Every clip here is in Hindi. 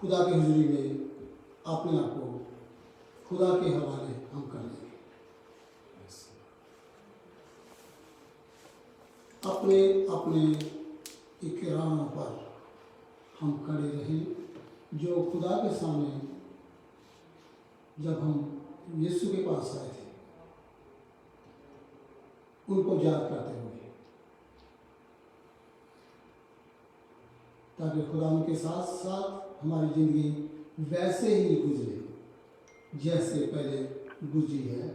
खुदा की हुजूरी में अपने आप को खुदा के हवाले हम कर लेंगे। अपने अपने इकरारों पर हम खड़े रहें जो खुदा के सामने जब हम यीशु के पास आए थे उनको याद करते हुए, ताकि खुदा उनके साथ साथ हमारी ज़िंदगी वैसे ही गुजरे जैसे पहले गुजरी है।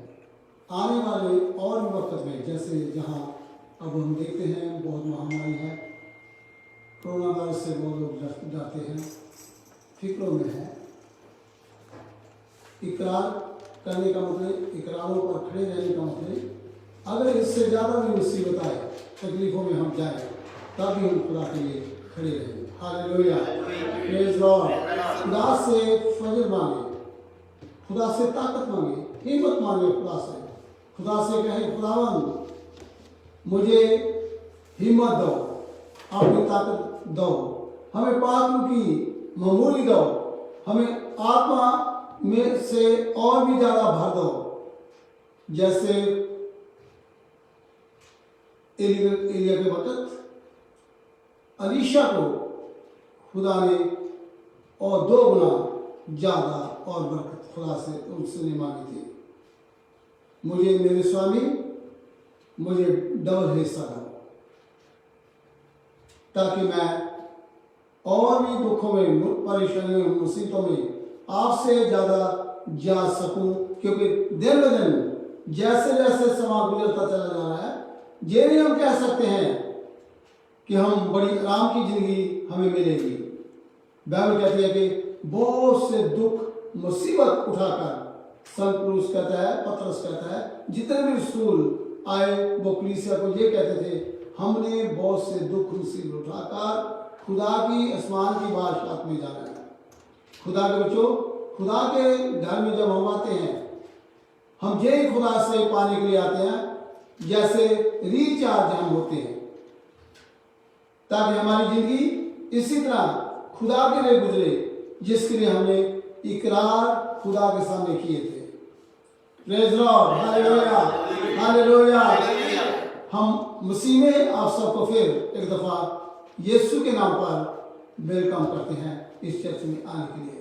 आने वाले और भी वक्त में जैसे जहाँ अब हम देखते हैं बहुत महामारी है, कोरोना वायरस से बहुत लोग डरते हैं, फिक्रों में है। इकरार करने का मतलब, इकरारों पर खड़े रहने का मतलब, अगर इससे ज़्यादा भी मुसीबत आए, तकलीफ़ों में हम जाए, तब भी हम खुदा के लिए खड़े रहेंगे। Hallelujah, praise Lord. खुदा से फजर मांगे, खुदा से ताकत मांगे, हिम्मत मांगे खुदा से कहें खुदावन मुझे हिम्मत दो, अपनी ताकत दो, हमें पाक की मामूली दो, हमें आत्मा में से और भी ज़्यादा भर दो। जैसे एलिया के वक्त अलीशा को खुदा ने और 2 गुना ज़्यादा और बरकत खुदा से उसने मांगी थी। मुझे मेरे स्वामी मुझे डबल हिस्सा दो, ताकि मैं और भी दुखों में, परेशानियों में, मुसीबतों में आपसे ज़्यादा जा सकूं, क्योंकि दिन ब दिन जैसे जैसे समय गुजरता चला जा रहा है, ये नहीं हम कह सकते हैं कि हम बड़ी आराम की ज़िंदगी हमें मिलेगी। बाइबल कहती है कि बहुत से दुख मुसीबत उठाकर, संत पौलुस कहता है, पतरस कहता है, जितने भी रसूल आए वो कलीसिया को ये कहते थे, हमने बहुत से दुख मुसीबत उठाकर खुदा की आसमान की बादशाहत में जाना है। खुदा के बच्चों, खुदा के घर में जब हम आते हैं, हम यही खुदा से पाने के लिए आते हैं जैसे रिचार्ज हम होते हैं, ताकि हमारी जिंदगी इसी तरह खुदा के लिए गुजरे जिसके लिए हमने इकरार खुदा के सामने किए थे। Praise lord, hallelujah, hallelujah. हम मसीह में आप सबको फिर एक दफ़ा यीशु के नाम पर वेलकम करते हैं इस चर्च में आने के लिए।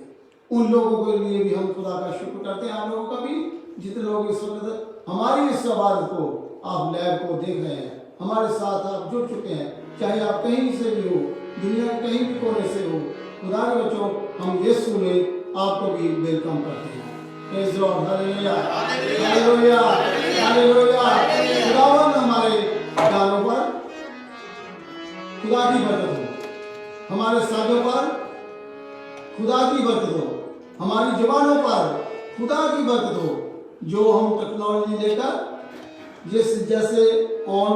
उन लोगों के लिए भी हम खुदा का शुक्र करते हैं, आप लोगों का भी, जितने लोग इस वक्त हमारी इस आवाज़ को, आप लाइव को देख रहे हैं, हमारे साथ आप जुड़ चुके हैं, चाहे आप कहीं से भी हो, दुनिया के कहीं भी कोने से हो। खुदा के बच्चों, हम यीशु में आपको भी वेलकम करते हैं। Praise lord, hallelujah, hallelujah, hallelujah. खुदावन हमारे कानों पर खुदा की बरकत हो, हमारे साजों पर खुदा की बरकत हो, हमारी जुबानों पर खुदा की बरकत हो। जो हम टेक्नोलॉजी लेकर जैसे ऑन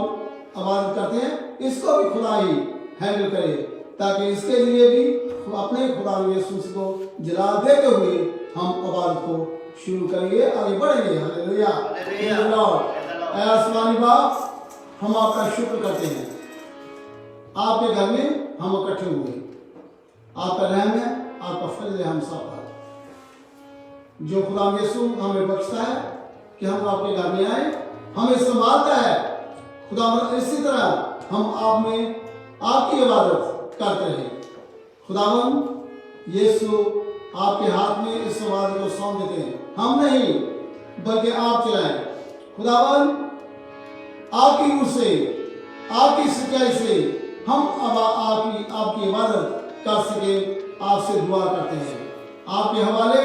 आवाज़ करते हैं, इसको भी खुदा ही हैंडल करे, ताकि इसके लिए भी अपने खुदा यीशु को जला देते हुए हम आवाज़ को शुरू करेंगे, आगे बढ़ेंगे। Hallelujah, praise Lord. आसमानी बाप, हम आपका शुक्र करते हैं, आपके घर में हम इकट्ठे हुए, आपका रहम है, आपका फजल है हम सब पर, जो खुदा यीशु हमें बख्शता है कि हम आपके घर में आए, हमें संभालता है। खुदा इसी तरह हम आप में आपकी इबादत करते हैं। खुदावन यीशु आपके हाथ में इस इबादत को सौंप देते हैं, हम नहीं बल्कि आप चलाएं। खुदावन आपकी रूह से, आपकी सच्चाई से हम अब आपकी इबादत कर सके, आपसे दुआ करते हैं, आपके हवाले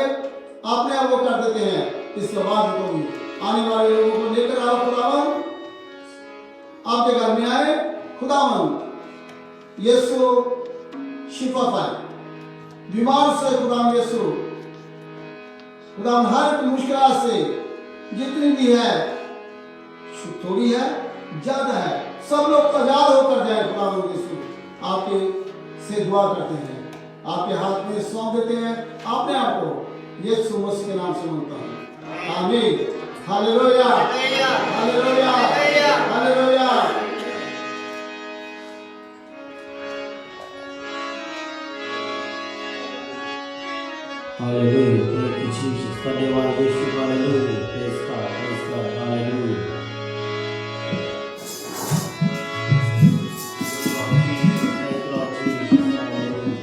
अपने आप को कर देते हैं। इस इबादत को भी आने वाले लोगों को लेकर आओ खुदावन, आपके घर में आए खुदावन, यीशु शिफा पाए बीमार से, खुदावन यीशु, खुदावन हर मुश्किल से जितनी भी है, थोड़ी है ज्यादा है, सब लोग आजाद होकर जाए। खुदावन यीशु आपके से दुआ करते हैं, आपके हाथ में सौंप देते हैं अपने आप को, यीशु मसीह के नाम से मांगता हूं, आमीन। Hallelujah, hallelujah, hallelujah. Hallelujah. Thank you, Jesus. For the one worship. Hallelujah. Praise God. Praise God. Hallelujah. Thank you, Lord Jesus. Hallelujah.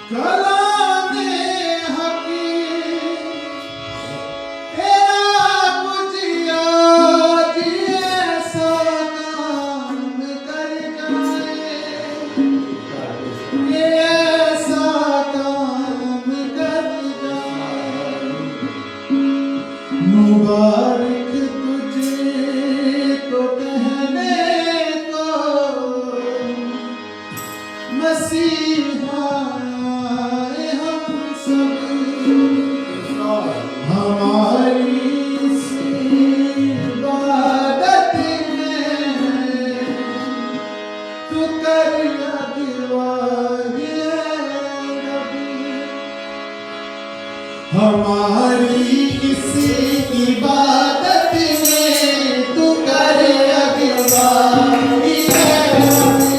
कलामे हकी तेरा कुछ याद ऐसा काम कर जाए, ये ऐसा काम कर जाए। मुबारक तुझे तो कहने को मसीहा हम सब, हमारी इस इबादत में तू कर अगुवाई है नबी। हमारी इस इबादत में तू कर अगुवाई है नबी।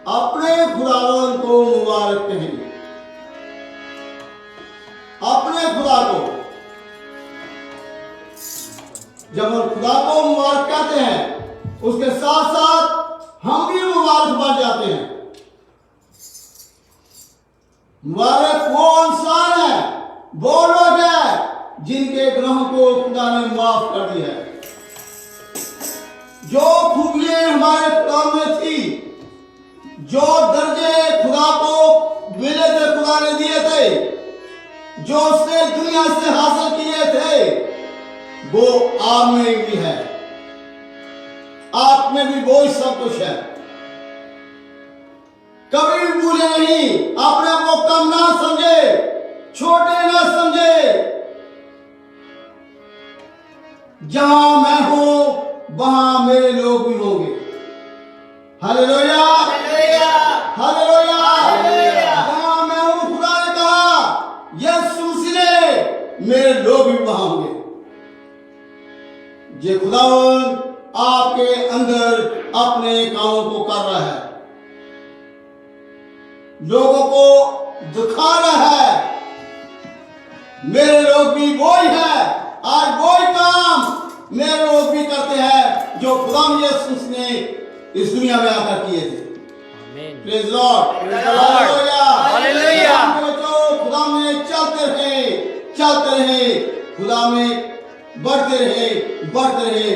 अपने खुदावन को मुबारक कहें, अपने खुदा को। जब हम खुदा को मुबारक कहते हैं, उसके साथ साथ हम भी मुबारक बन जाते हैं। मुबारक वो इंसान है, वो लोग हैं जिनके गुनाहों को खुदा ने माफ कर दिया है। जो खूबियां हमारे खुदा में थी, जो दर्जे खुदा को मिले थे, खुदा ने दिए थे, जो उसने दुनिया से हासिल किए थे, वो आप में भी है, आप में भी वो ही सब कुछ है। कभी भी भूले नहीं, अपने आप को कम ना समझे, छोटे ना समझे। जहां मैं हूं वहां मेरे लोग भी होंगे। Hallelujah, hallelujah, hallelujah. जहां मैं हूं, खुदा ने कहा, यीशु मसीह ने, मेरे लोग भी वहां होंगे। ये खुदावन आपके अंदर अपने कामों को कर रहा है, लोगों को दिखा रहा है। मेरे लोग भी वो ही है, आज वो ही काम मेरे लोग भी करते हैं जो खुदा यीशु ने इस दुनिया में आकर किए थे। Praise lord, hallelujah, hallelujah. बच्चों, खुदा में चलते रहे, खुदा में बढ़ते रहे।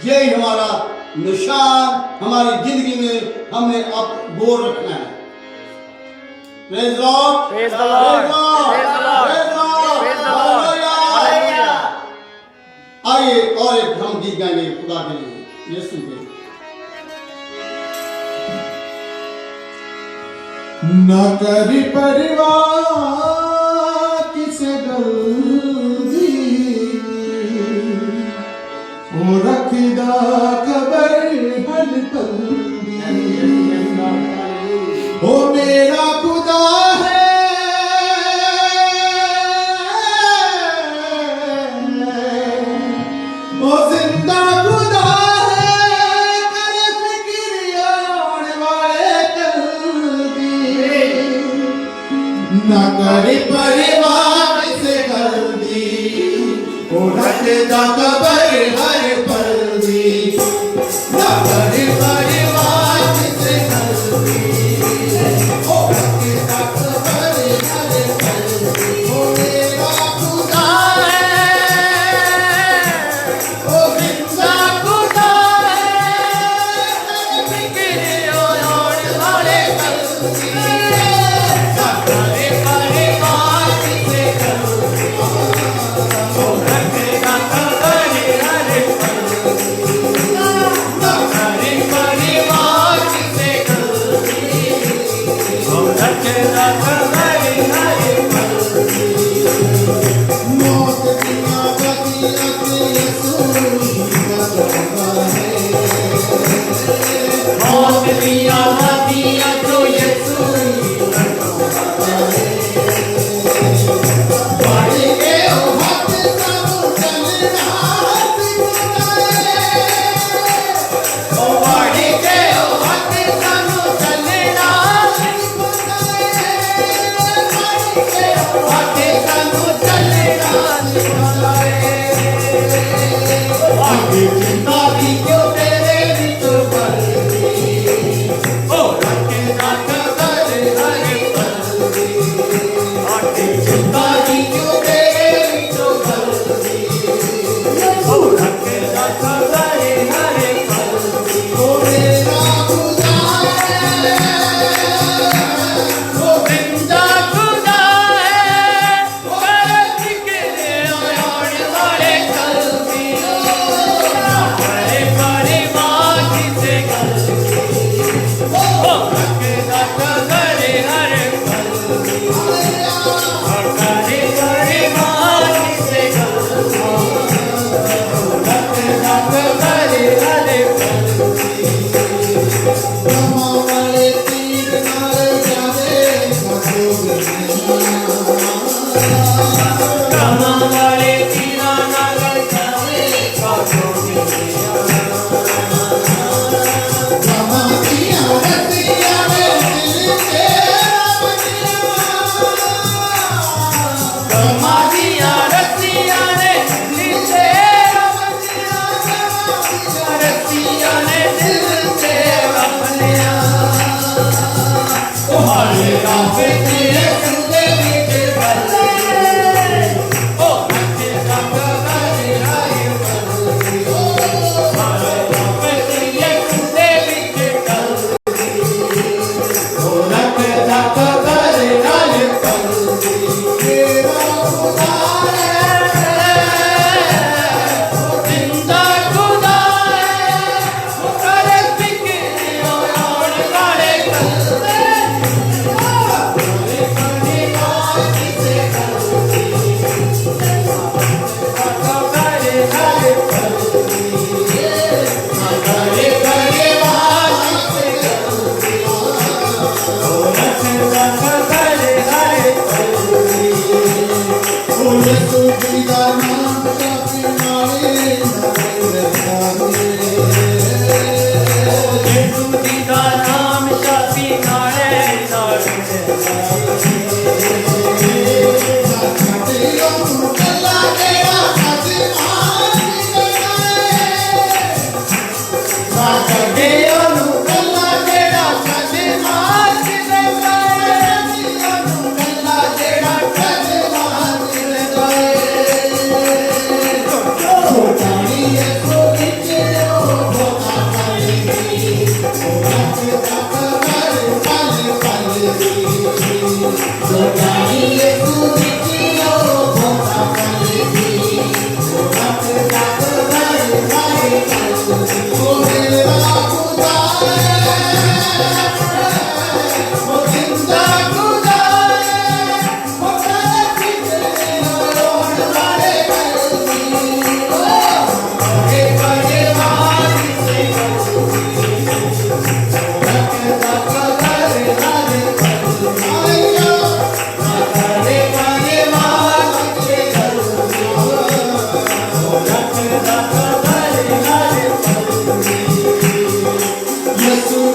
यही हमारा निशान हमारी जिंदगी में हमने अब बोल रखना है। Praise Lord, praise the lord, praise the lord, praise the lord, hallelujah. आइए और एक हम गीत गाएंगे खुदा के लिए, यीशु के। न करी परिवार किसे गलती, ओ रखदा खबर हर पल्ली, ओ मेरा खुदा है, ओ जिंदा खुदा है, करे फिक्र आने वाले कल दी। न करे परिवार से गलती, ओ रखदा खबर हर पल्ली, न करे परिवार से गलती, ओ रखदा खबर हर पल्ली, ओ मेरा खुदा है, ओ जिंदा खुदा है, फिक्र आने वाले कल दी। न करे परिवार से गलती, ओ रखदा खबर हर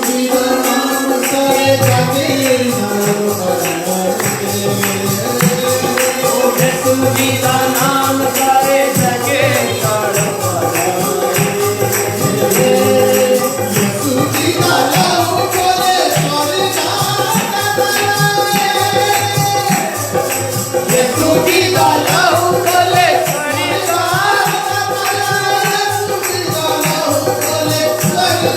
जी का नाम सारे जागे नाम करते ओ यीशु जी का नाम सारे जगे काढ़ यीशु जी का नाम बोले सारे यीशु जी का नाम बोले सारी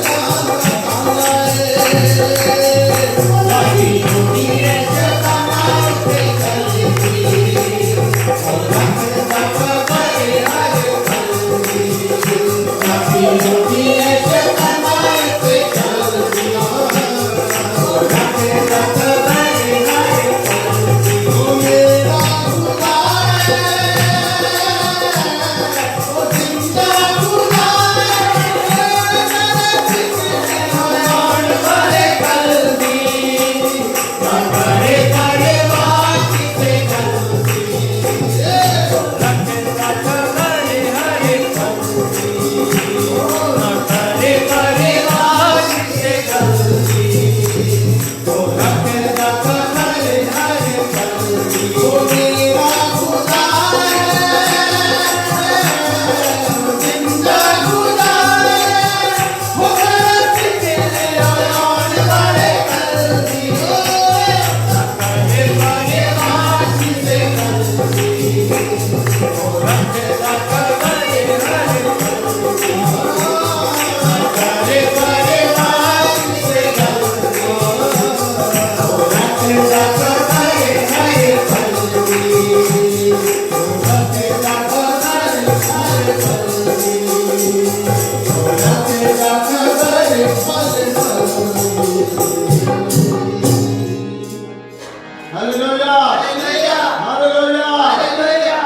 हालेलुया हालेलुया।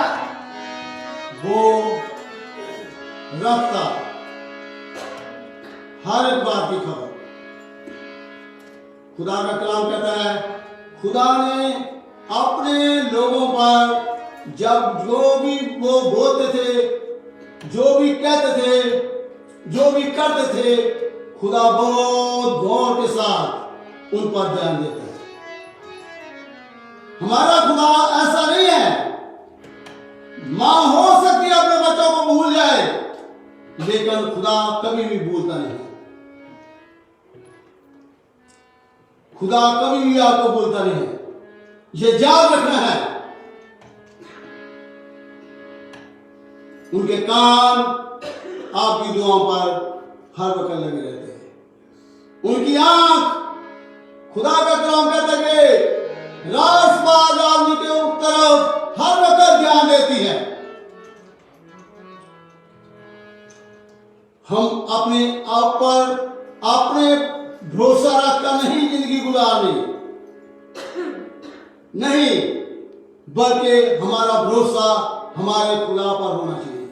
वो रखता हर एक बात की खबर। खुदा का कलाम कहता है खुदा ने अपने लोगों पर जब जो भी वो बोलते थे, जो भी कहते थे, जो भी करते थे, खुदा बहुत गौर के साथ उन पर ध्यान देता है। हमारा खुदा ऐसा नहीं है। मां हो सकती है अपने बच्चों को भूल जाए, लेकिन खुदा कभी भी भूलता नहीं। खुदा कभी भी आपको भूलता नहीं है। ये याद रखना है। उनके कान आपकी दुआओं पर हर वक्त लगे रहते हैं। उनकी आंख, खुदा का कलाम कहता है कि रास्ताबाज आदमी के तरफ हर वक्त ध्यान देती है। हम अपने आप पर अपने भरोसा रखकर नहीं जिंदगी गुजारनी, नहीं, बल्कि हमारा भरोसा हमारे खुदा पर होना चाहिए।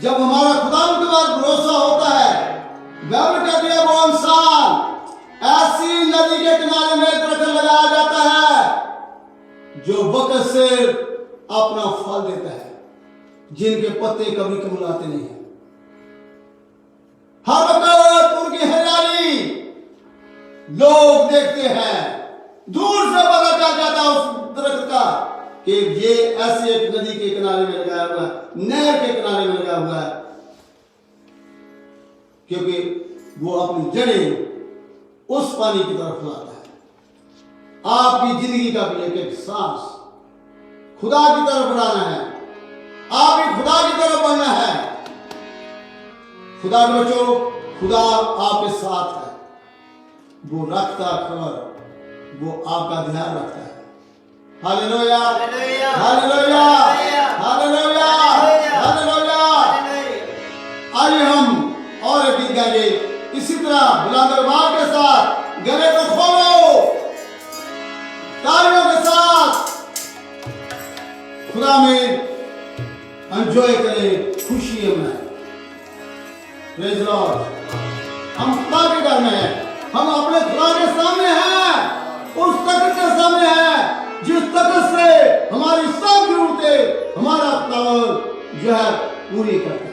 जब हमारा खुदा के बाद भरोसा होता है, बाइबल कहती है वो इंसान ऐसी नदी के किनारे में दरख्त लगाया जाता है जो वक्त से अपना फल देता है, जिनके पत्ते कभी कुमुलाते नहीं है। हर वक्त उनकी हरियाली लोग देखते हैं, दूर से पता चल जाता है उस दरख्त का कि ये ऐसे एक नदी के किनारे में लगाया हुआ है, नहर के किनारे में लगा हुआ है, क्योंकि वो अपनी जड़ें उस पानी की तरफ लाता है। आपकी जिंदगी का भी एक सांस खुदा की तरफ बढ़ाना है, आप भी खुदा की तरफ बढ़ना है। खुदा के बच्चों, खुदा आपके साथ है। वो रखता खबर, वो आपका ध्यान रखता है। Hallelujah hallelujah hallelujah hallelujah. आइए हम और एक गीत गाएंगे इसी तरह बुलंदबाज के साथ। गले को खोलो, तालियों के साथ खुदा में एंजॉय करें, खुशी मनाएं। Praise Lord. हम खुदा के घर में हैं, हम अपने खुदा के सामने हैं, उस तख्त के सामने हैं जिस तख्त से हमारी सब जरूरतें हमारा खुदा जो है पूरी करता है।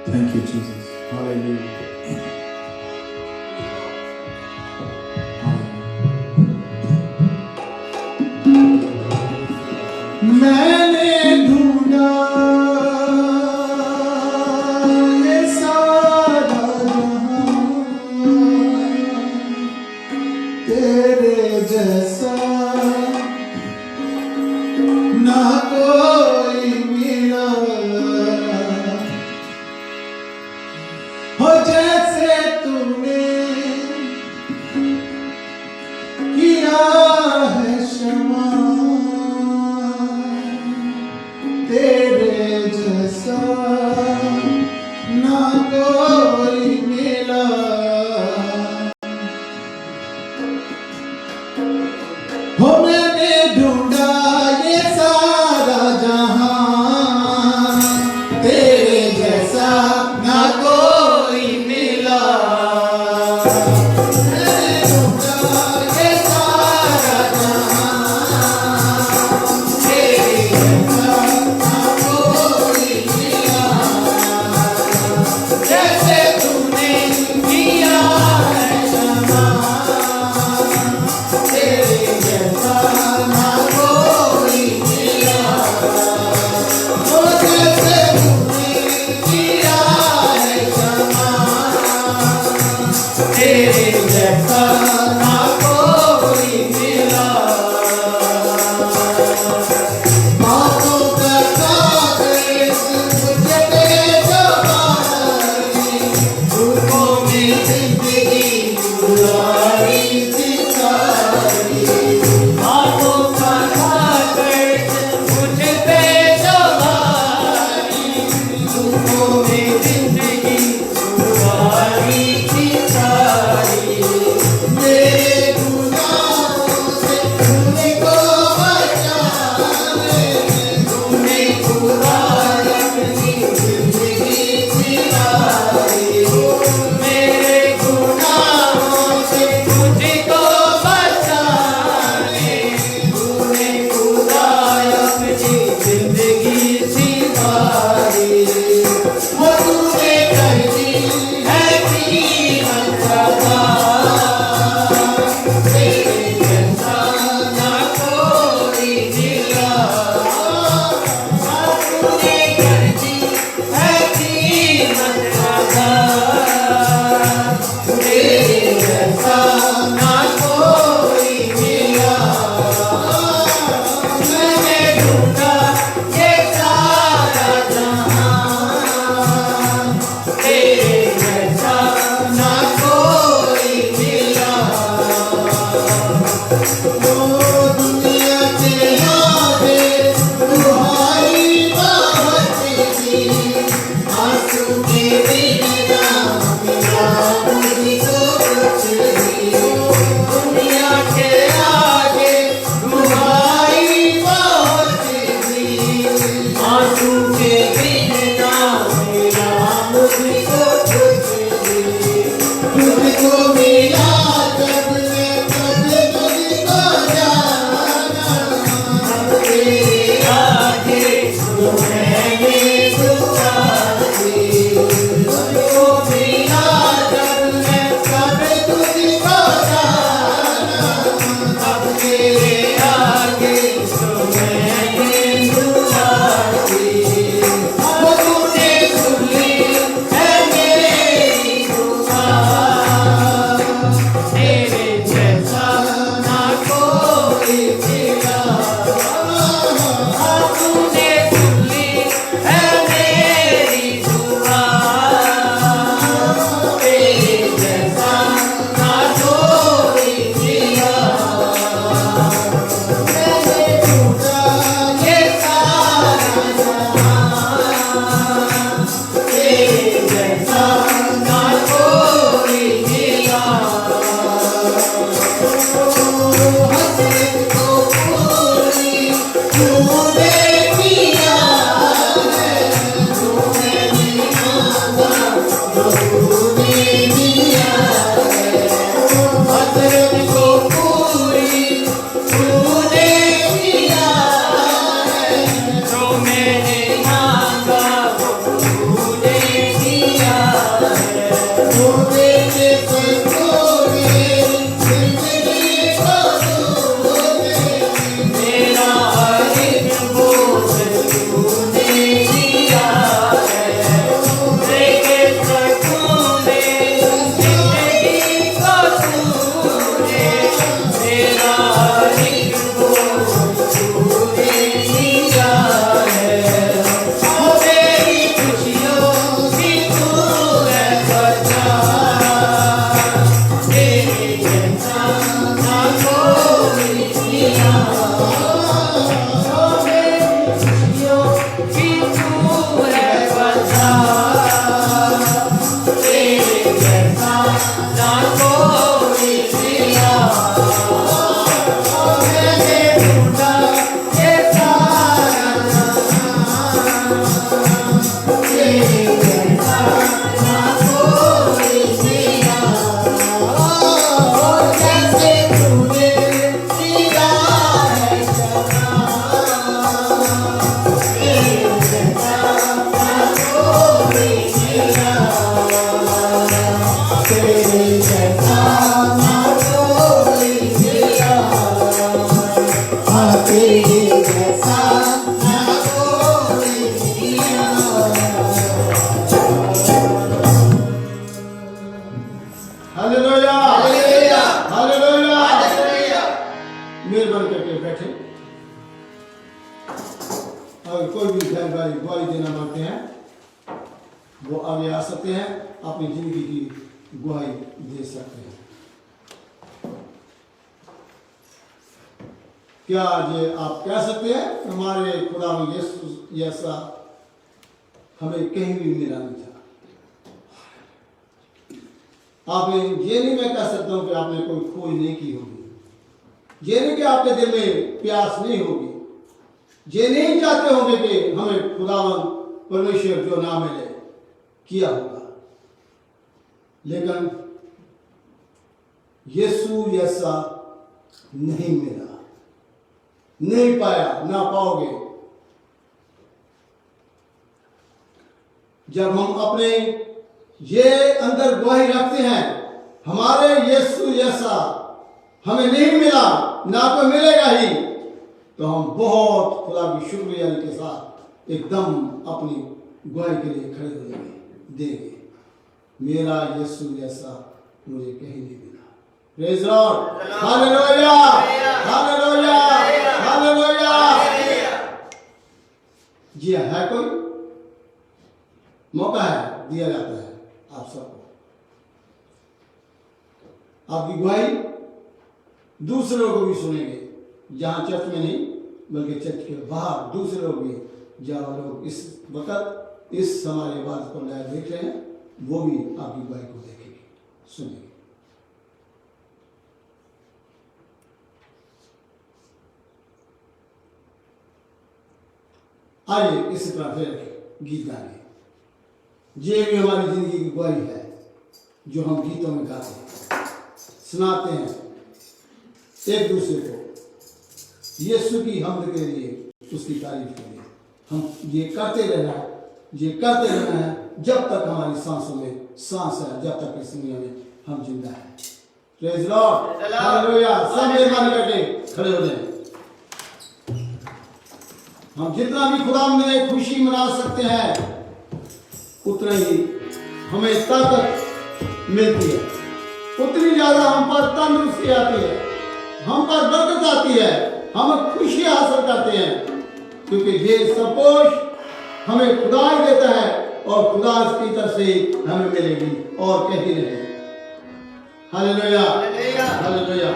Thank you, Jesus. Hallelujah. मैंने ढूंढा ये सारा जहां, तेरे जैसा ना कोई मिला, हो जैसे तूने किया है क्षमा, तेरे जैसा ना कोई मिला। हो मैंने ढूंढा ये सारा जहां, तेरे जैसा ना कोई मिला। मैंने ढूंढा ये सारा जहां, तेरे जैसा ना कोई मिला, जैसे तूने किया है क्षमा, तेरे जैसा ना कोई मिला, हो जैसे तूने किया है क्षमा, तेरे जैसा ना कोई मिला। बातों का कागज मुझे दे जो बारी, फूलों में जिंदगी गुजारी थी सारी। बातों का कागज मुझे दे जो बारी, फूलों में जिंदगी गुजारी थी सारी। मेरे गुनाहों से मुझको बचाने, तूने खुदा अपनी जिंदगी जिलाई। मेरे गुनाहों से मुझको बचाने, तूने खुदा अपनी जिंदगी जिलाई। वो तूने कर दी है कीमत अदा, तेरे जैसा ना कोई मिला। तूने कर दी है कीमत अदा, तेरे जैसा ना कोई मिला। मैंने ढूंढा ये सारा जहां, तेरे जैसा ना कोई मिला। वो दुनिया के आगे दुहाई बहती, आंसू मेरी निगाह मिला मुझको कुछ भी। दुनिया के आगे दुहाई बहती, आंसू मेरी निगाह मिला मुझको कुछ भी। तुझको मिला जब मैं कभी तुझको जाना, अब तेरे आगे तो मैंने दुआ दी। तुझको मिला जब मैं कभी तुझको जाना, अब तेरे आगे तो मैंने दुआ दी। वो तूने सुन ली है मेरी दुआ, तेरे जैसा ना कोई मिला। तूने सुन ली बारी बारी गवाही देना मांगते हैं वो आगे आ सकते हैं, अपनी जिंदगी की गवाही दे सकते हैं। क्या ये आप कह सकते हैं हमारे खुदा में यीशु जैसा हमें कहीं भी मिला नहीं था? आपने ये नहीं मैं कह सकता हूं कि आपने कोई खोज नहीं की होगी, ये नहीं कि आपके दिल में प्यास नहीं होगी, ये नहीं चाहते होंगे कि हमें खुदावन परमेश्वर जो ना मिले, किया होगा, लेकिन यीशु जैसा नहीं मिला, नहीं पाया, ना पाओगे। जब हम अपने ये अंदर गवाही रखते हैं हमारे यीशु जैसा हमें नहीं मिला, ना तो मिलेगा ही, तो हम बहुत खुदा की शुक्रियादारी के साथ एकदम अपनी गवाही के लिए खड़े हो देंगे, मेरा यीशु जैसा मुझे कहीं नहीं मिला। Praise lord, hallelujah, hallelujah, hallelujah. जी है कोई मौका है, दिया जाता है आप सबको। आपकी गवाही दूसरे लोग भी सुनेंगे, जहां चर्च में नहीं बल्कि चर्च के बाहर दूसरे लोग भी, जहां लोग इस वक्त इस हमारे बात को लाइव देख रहे हैं, वो भी आपकी गवाही को देखेंगे, सुनेंगे। आइए इसी तरह फिर गीत गाएंगे। ये भी हमारी जिंदगी की गवाही है जो हम गीतों में गाते हैं, सुनाते हैं एक दूसरे को, यीशु की हमद के लिए, उसकी तारीफ के लिए। हम ये करते रहना है, ये करते रहना है जब तक हमारी सांसों में सांस है, जब तक इस दुनिया में हम जिंदा हैं। Praise lord, hallelujah. सब मेहरबानी करके खड़े हो जाएं। हम जितना भी खुदा में खुशी मना सकते हैं उतना ही हमें ताकत मिलती है, उतनी ज्यादा हम पर तंदुरुस्ती आती है, हम पर बरकत आती है, हम खुशी हासिल करते हैं, क्योंकि ये सब कुछ हमें खुदा ही देता है और खुदा की तरफ से हमें मिलेगी और कहीं नहीं। Hallelujah, hallelujah.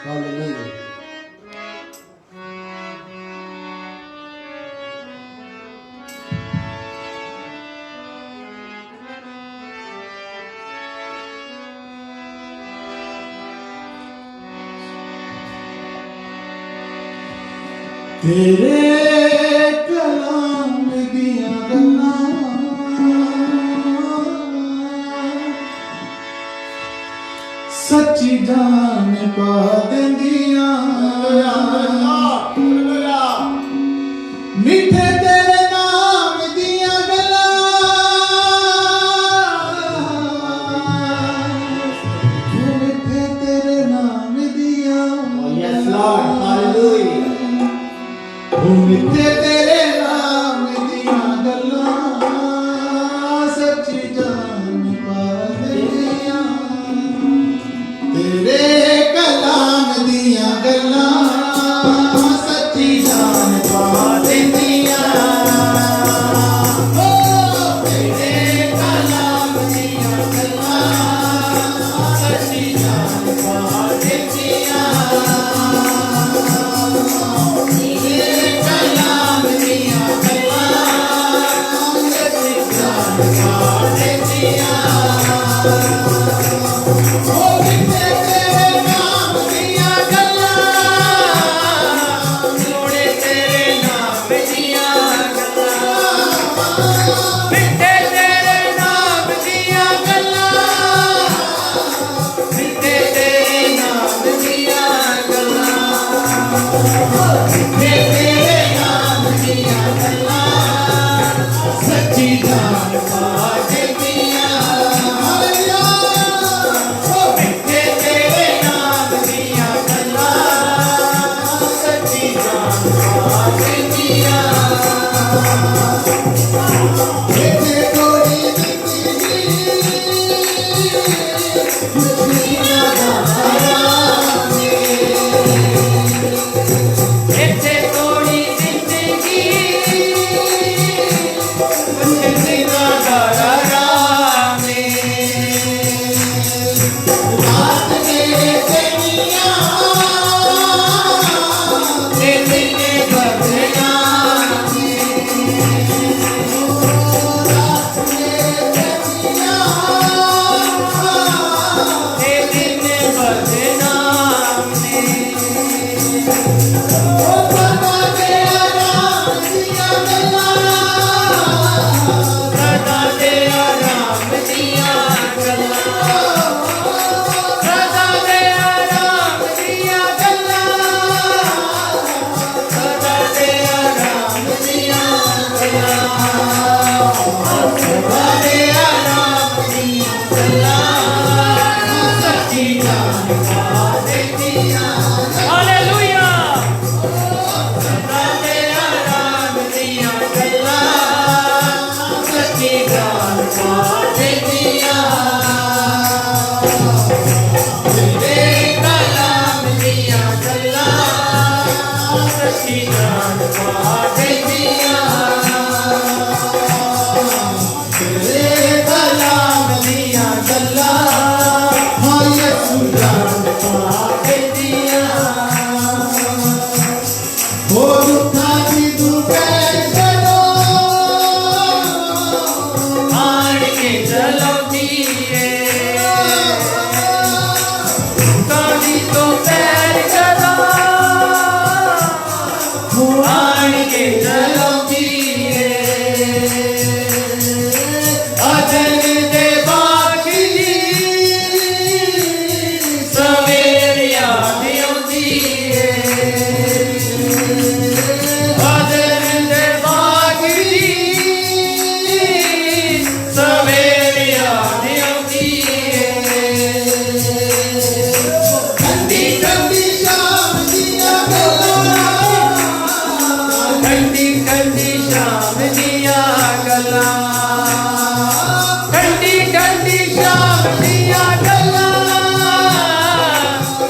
Hallelujah. तेरे कलाम दिया गल्लां सच्ची जान पा देंदियां, मिठे तेरे नाम दिया गल्लां मिठे तेरे नाम दिया। Yes, Lord. Hallelujah. मिठे तेरे नाम दिया गल्लां सच्ची जान पा देंदियां, तेरे कलाम दिया गल्लां सच्ची जान पा देंदियां। तेरे कलाम दिया गल्लां सच्ची जान पा देंदियां। सच्ची जान पा देंदियां। हाँ यसु जान पाके दिया वो दुखा की दुपहर चलो आड़ के चलो दिए काली तो पैर चलो आड़ के चलो दिए अजन दे बाखली सवेरे आदि दिए अजन दे बाखली सवेरे आदि दिए ठंडी ठंडी शाम दिया गला ठंडी ठंडी शाम दिया गला ठंडी ठंडी शाम दिया गला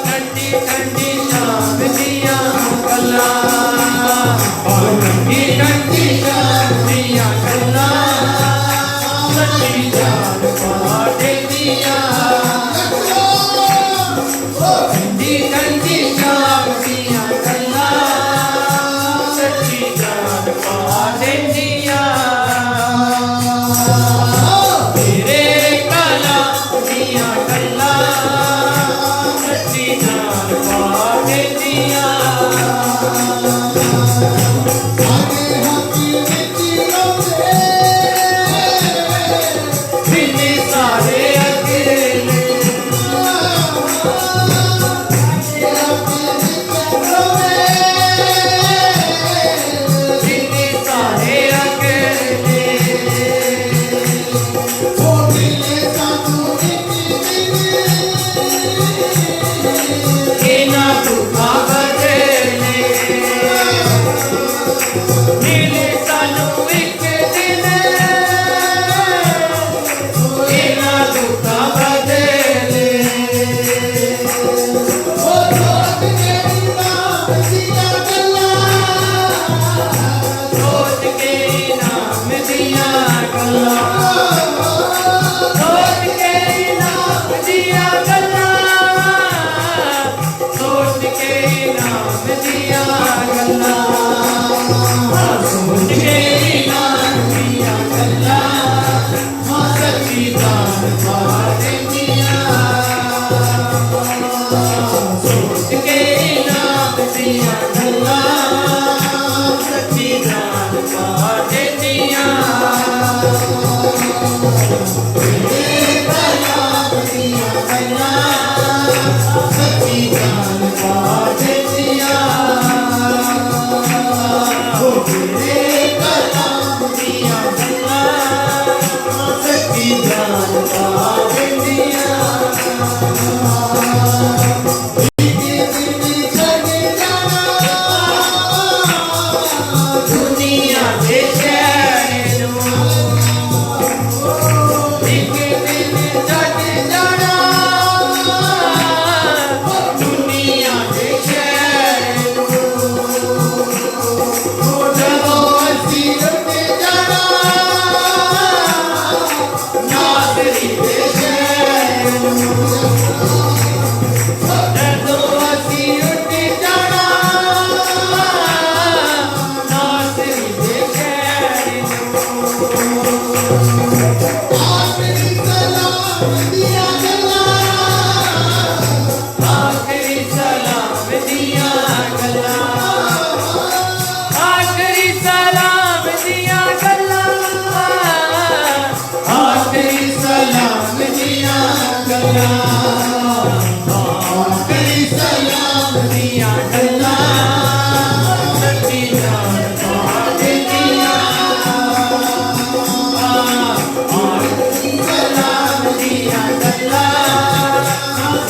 ठंडी ठंडी शाम दिया गला और ठंडी ठंडी शाम दिया गला सच्ची जान पाटे दिया ठंडी ठंडी शाम दिया गला सच्ची जान पाटे दिया तेरे कला दिया गला सच्ची जान पाटे दिया आगे हाथी मिट्टी रोते बिन्ने सारे अकेले बिन्ने सारे अकेले इना दुखा बदले नीले सानू एक दिन इना दुखा बदले सोच के नाम दिया गला सोच के नाम दिया गला सोच के नाम दिया गला सोच के नाम दिया गला हाँ सच्ची जान पाटे दिया सोच के नाम दिया गला सच्ची जान पाटे दिया सच्ची जान पाटे दिया ओ तेरे कलाम दिया गला सच्ची जान पाटे दिया दुनिया दे शहरों एक दिन जग जाना दुनिया दे शहरों जब अस्सी उठे जाना नागरी दे शहरों जब अस्सी उठे जाना नागरी दे शहरों आखिरी सलाम दिया गला आखिरी सलाम दिया गला आखिरी सलाम दिया गला आखिरी सलाम दिया गला आखिरी सलाम दिया गला सच्ची जान पाटे दिया आखिरी सलाम दिया गला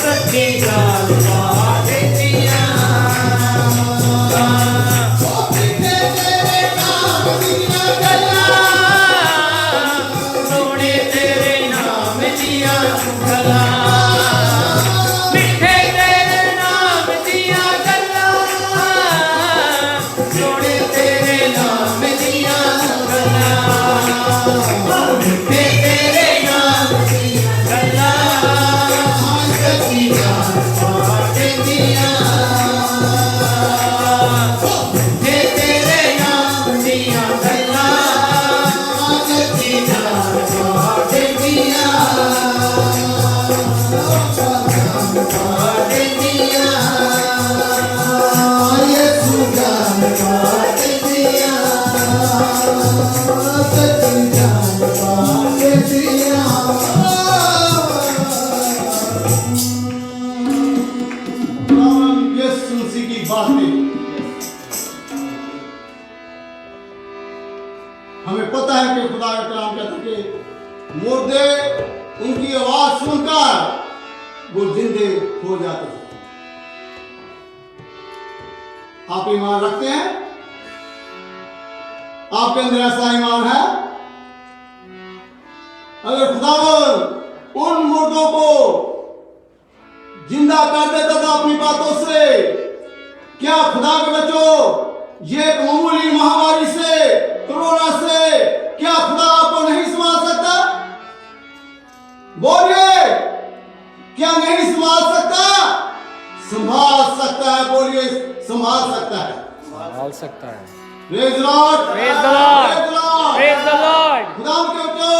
सच्ची जान पाटे दिया सोने तेरे नाम दिया गला मिठे तेरे नाम दिया गला सोने तेरे नाम दिया गला मिठे तेरे नाम दिया गला मुर्दे उनकी आवाज सुनकर वो जिंदे हो जाते थे। आप ईमान रखते हैं? आपके अंदर ऐसा ईमान है? अगर खुदावन उन मुर्दों को जिंदा कर देता था अपनी बातों से, क्या खुदा के बच्चों ये एक मामूली महामारी से, कोरोना से, क्या खुदा आपको नहीं संभाल सकता? बोलिए, क्या नहीं संभाल सकता? संभाल सकता है। बोलिए, संभाल सकता है। संभाल सकता है। Praise the Lord, praise the Lord, praise the Lord. खुदा के बच्चों,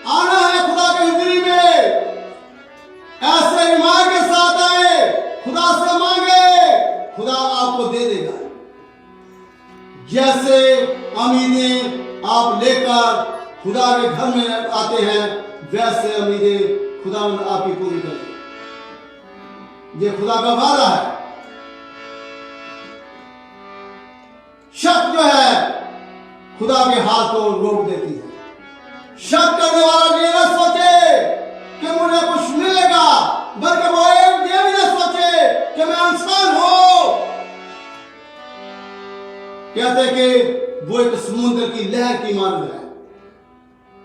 आना है खुदा के हुजूरी में, ऐसे ईमान के साथ आए, खुदा से मांगे, खुदा आपको दे देगा। जैसे उम्मीदें आप लेकर खुदा के घर में आते हैं, वैसे उम्मीदें खुदा आपकी पूरी करेगा। ये खुदा का वादा है। शक जो है खुदा के हाथ को रोक देती है। शक करने वाला ये न सोचे कि मुझे कुछ मिलेगा, बल्कि वो ये भी न सोचे कि मैं इंसान हूं। कहते कि वो एक समुद्र की लहर की मानद है,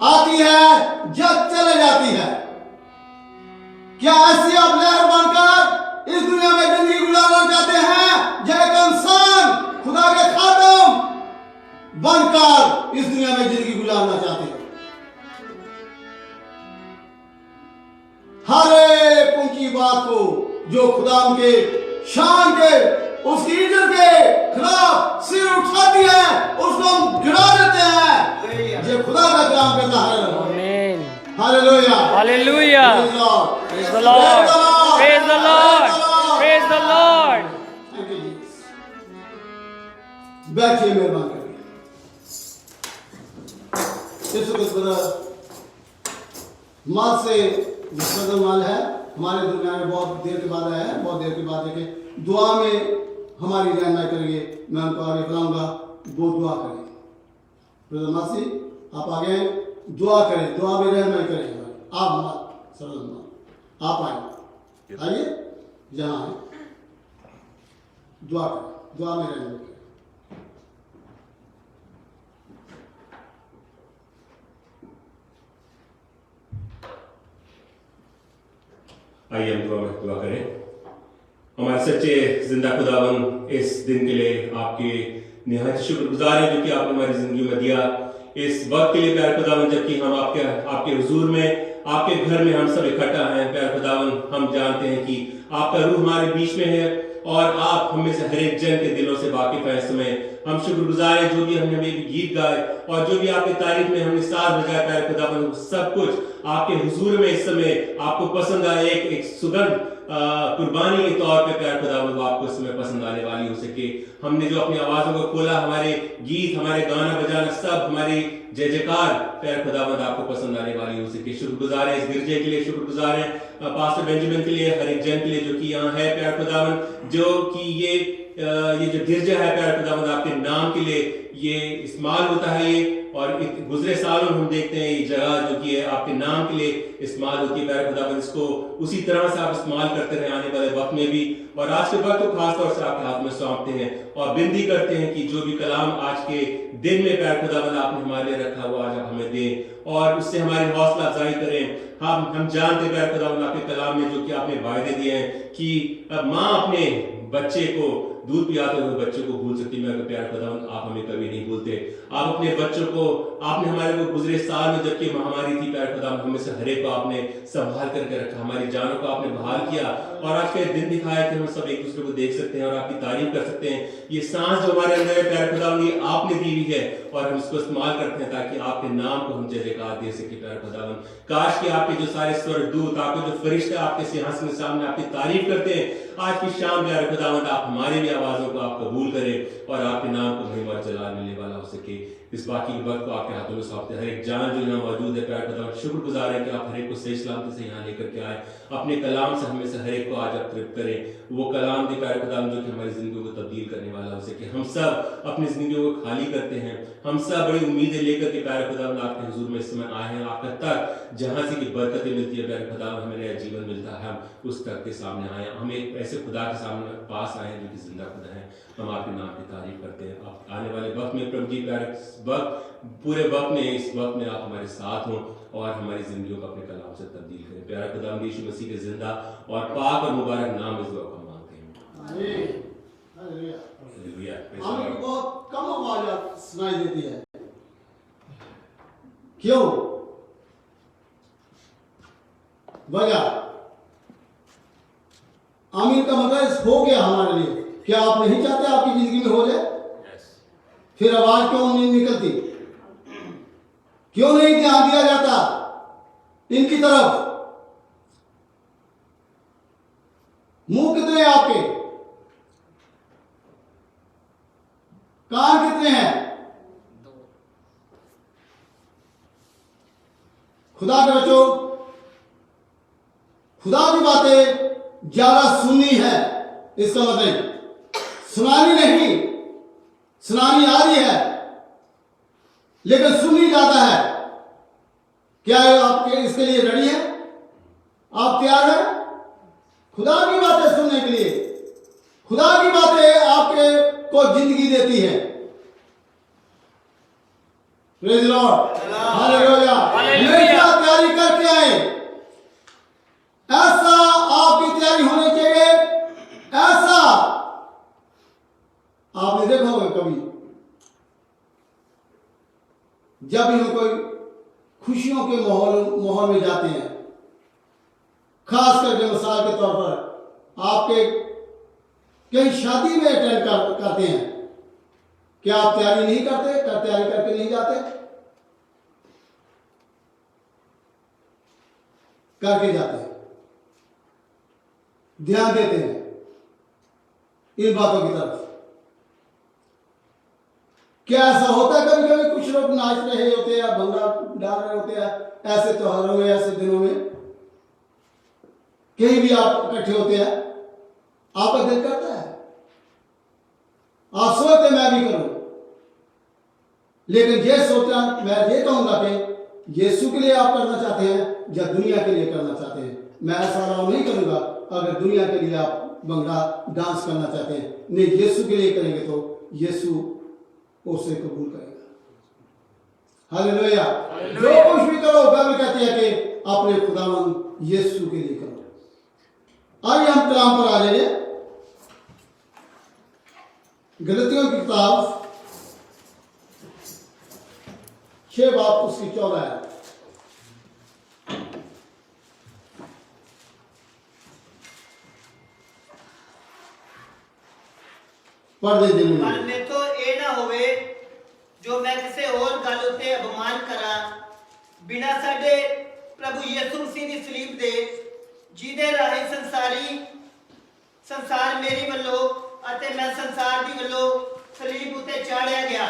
आती है जब चले जाती है। क्या ऐसी आप लहर बनकर इस दुनिया में जिंदगी गुजारना चाहते हैं, या एक इंसान खुदा के खादम बनकर इस दुनिया में जिंदगी गुजारना चाहते हैं? हर एक ऊंची बात को जो खुदा के शान के, उसकी इज्जत के खिलाफ सिर उठाती है, उसको हम गिरा देते हैं। ये खुदा का काम करता है। आमीन। Hallelujah, hallelujah. Praise the Praise the Lord. Praise the Lord. Praise the Lord. बैठिए मेहरबान करके। माल से मुस्तकबिल माल है हमारे दुनिया में, बहुत देर के बाद आया है, बहुत देर के बाद देखे। दुआ में हमारी रहनुमाई करेंगे, मैं उनको आगे बुलाऊंगा, वो दुआ करें। ब्रदर मासी आप आगे दुआ करें, दुआ में रहनुमाई करें। आप सरल आप आइए जहाँ है, दुआ करें, दुआ में रहनुमाई करें। आइए हम दुआ करें। हमारे सच्चे जिंदा खुदावन, इस दिन के लिए आपके निहायत शुक्रगुजार हैं जो कि आपने हमारी जिंदगी में दिया। इस वक्त के लिए प्यार खुदावन, जबकि हम आपके हुजूर में, आपके घर में हम सब इकट्ठा हैं। प्यार खुदावन, हम जानते हैं कि आपका रूह हमारे बीच में है और आप हमें से हर एक जन के दिलों से वाकिफ है। इस समय हम शुक्रगुजार हैं जो भी हमने हमें गीत गाए और जो भी आपकी तारीफ में हमने साथ बजाया। प्यार खुदावन, सब कुछ आपके हुजूर में इस समय आपको पसंद आए, एक सुगंध कुर्बानी के तौर पे प्यार खुदावन आपको इस समय पसंद आने वाली हो सके। हमने जो अपनी आवाजों को खोला, हमारे गीत, हमारे गाना बजाना, सब हमारी जय जयकार प्यार खुदावंद आपको पसंद आने वाली हो सके। शुक्रगुजार है इस गिरजे के लिए, शुक्रगुजार है पास्टर बेंजामिन के लिए, हर एक जन के लिए जो कि यहाँ है प्यार खुदावंद, जो कि ये जो गिरजा है प्यार खुदावंद आपके नाम के लिए ये इस्तेमाल होता है। ये और गुजरे सालों हम देखते हैं ये जगह जो कि है आपके नाम के लिए इस्तेमाल होती है। प्यारे खुदावंद, इसको उसी तरह से आप इस्तेमाल करते रहे आने वाले वक्त में भी, और आज के वक्त को खास तौर से आपके हाथ में सौंपते हैं और विनती करते हैं कि जो भी कलाम आज के दिन में प्यारे खुदावंद आपने हमारे लिए रखा हुआ आज आप हमें दें और उससे हमारी हौसला अफजाई करें। हम जानते हैं प्यारे खुदावंद आपके कलाम में जो कि आपने वायदे दिए हैं कि माँ अपने बच्चे को दूध पिलाते हुए बच्चों को भूल सकती, मगर प्यारे खुदावंद आप हमें कभी नहीं भूलते। आप अपने बच्चों को, आपने हमारे को गुजरे साल में जबकि महामारी थी प्यारे खुदावंद, हमें से हर एक को आपने संभाल करके रखा, हमारी जानों को आपने बहाल किया और आज का दिन दिखाया कि हम सब एक दूसरे को देख सकते हैं और आपकी तारीफ कर सकते हैं। ये सांस जो हमारे अंदर है प्यारे खुदावंद, ये आपने दी हुई है और हम इसको इस्तेमाल करते हैं ताकि आपके नाम को हम जय जयकार दे सके। प्यारे खुदावंद, काश कि आपके जो सारे स्वर्गदूत, आपके जो फरिश्ते आपके सिंहासन के सामने आपकी तारीफ करते हैं। आज की शाम प्यारे खुदावंद आप हमारी भी आवाजों को आप कबूल करें और आपके नाम को महिमा और जलाल मिलने वाला हो सके। इस बाकी के वक्त को आपके हाथों में सौंपते हैं। हर एक जान जो यहाँ मौजूद है प्यारे खुदा, शुक्रगुजार है कि आप हर एक को सही सलामती से यहाँ लेकर के आए। अपने कलाम से हमें से हर एक को आज आप तृप्त करें। वो कलाम भी प्यारे खुदा जो कि हमारी जिंदगी को तब्दील करने वाला हो सके। हम सब अपनी जिंदगियों को खाली करते हैं, हम सब बड़ी उम्मीदें लेकर के प्यारे खुदा आपके हुजूर में इस समय आए हैं। आपका तक जहाँ से की बरकतें मिलती है प्यारे खुदा, हमें नया जीवन मिलता है, हम उस तक के सामने आए, हम एक ऐसे खुदा के सामने पास आए जो कि जिंदा खुदा है। हम आपके नाम की तारीफ करते हैं। आप आने वाले वक्त में प्रभु जी प्यारे वक्त पूरे वक्त में इस वक्त में आप हमारे साथ हों और हमारी जिंदगियों को अपने कलाम से तब्दील करें। प्यारा खुदा यीशु मसीह के जिंदा और पाक और मुबारक नाम इस दुआ को मांगते हैं। हालेलुया। हमें बहुत कम आवाज सुनाई देती है, क्यों? वजह आमीन का मतलब हो गया हमारे लिए। क्या आप नहीं चाहते आपकी जिंदगी में हो जाए? फिर आवाज क्यों नहीं निकलती? क्यों नहीं ध्यान दिया जाता इनकी तरफ? मुंह कितने हैं आपके? कान कितने हैं? खुदा के बच्चों, खुदा की बातें ज्यादा सुननी है, इसका मतलब सुनानी नहीं, सुनानी आ रही है लेकिन सुनी जाता है। क्या आपके इसके लिए रेडी है? आप तैयार हैं खुदा की बातें सुनने के लिए? खुदा की बातें आपके को जिंदगी देती है। Praise the lord, hallelujah. हमेशा तैयारी करके आए, ऐसा आपकी तैयारी होनी चाहिए। ऐसा आपने देखा होगा कभी जब भी हम कोई खुशियों के माहौल में जाते हैं, खास करके मिसाल के तौर पर आपके कहीं शादी में अटेंड करते हैं, क्या आप तैयारी नहीं करते? तैयारी करके नहीं जाते? करके जाते हैं, ध्यान देते हैं इन बातों की तरफ। क्या ऐसा होता है कभी कभी कुछ लोग नाच रहे होते हैं, भंगड़ा डाल रहे होते हैं ऐसे त्योहारों में, ऐसे दिनों में, कहीं भी आप इकट्ठे होते हैं, आपका दिल करता है, आप सोचते मैं भी करूं, लेकिन ये सोचना मैं ये कहूंगा कि यीशु के लिए आप करना चाहते हैं या दुनिया के लिए करना चाहते हैं? मैं ऐसा अलाउ नहीं करूंगा अगर दुनिया के लिए आप भंगड़ा डांस करना चाहते हैं। नहीं, यीशु के लिए करेंगे तो यीशु उसे कबूल करेगा। हालेलुया। जो कुछ भी करो, बाइबल कहती है कि अपने खुदावंद यीशु के लिए करो। आइए हम कलाम पर आ जाइए। गलतियों की किताब 6 बाब उसकी 14 है। पढ़ दे दिन पर मैं तो ए ना होवे जो मैं किसी और गल उते अपमान करा बिना साडे प्रभु यीशु मसीह दी सलीब दे जिदे राही संसार मेरी वल्लों अते मैं संसार दी वल्लों सलीब उते चाढ़िया गया।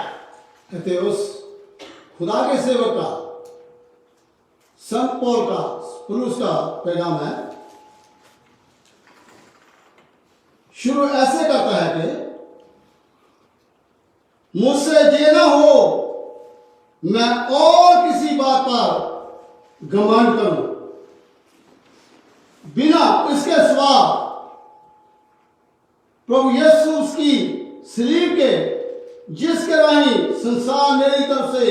कहते उस खुदा के सेवक का, संत पौल का, पुरुष का पैगाम है। शुरू ऐसे करता है कि मुझसे ये ना हो मैं और किसी बात पर घमंड करूं, बिना इसके सिवा प्रभु यीशु की सलीब के, जिसके राही संसार मेरी तरफ से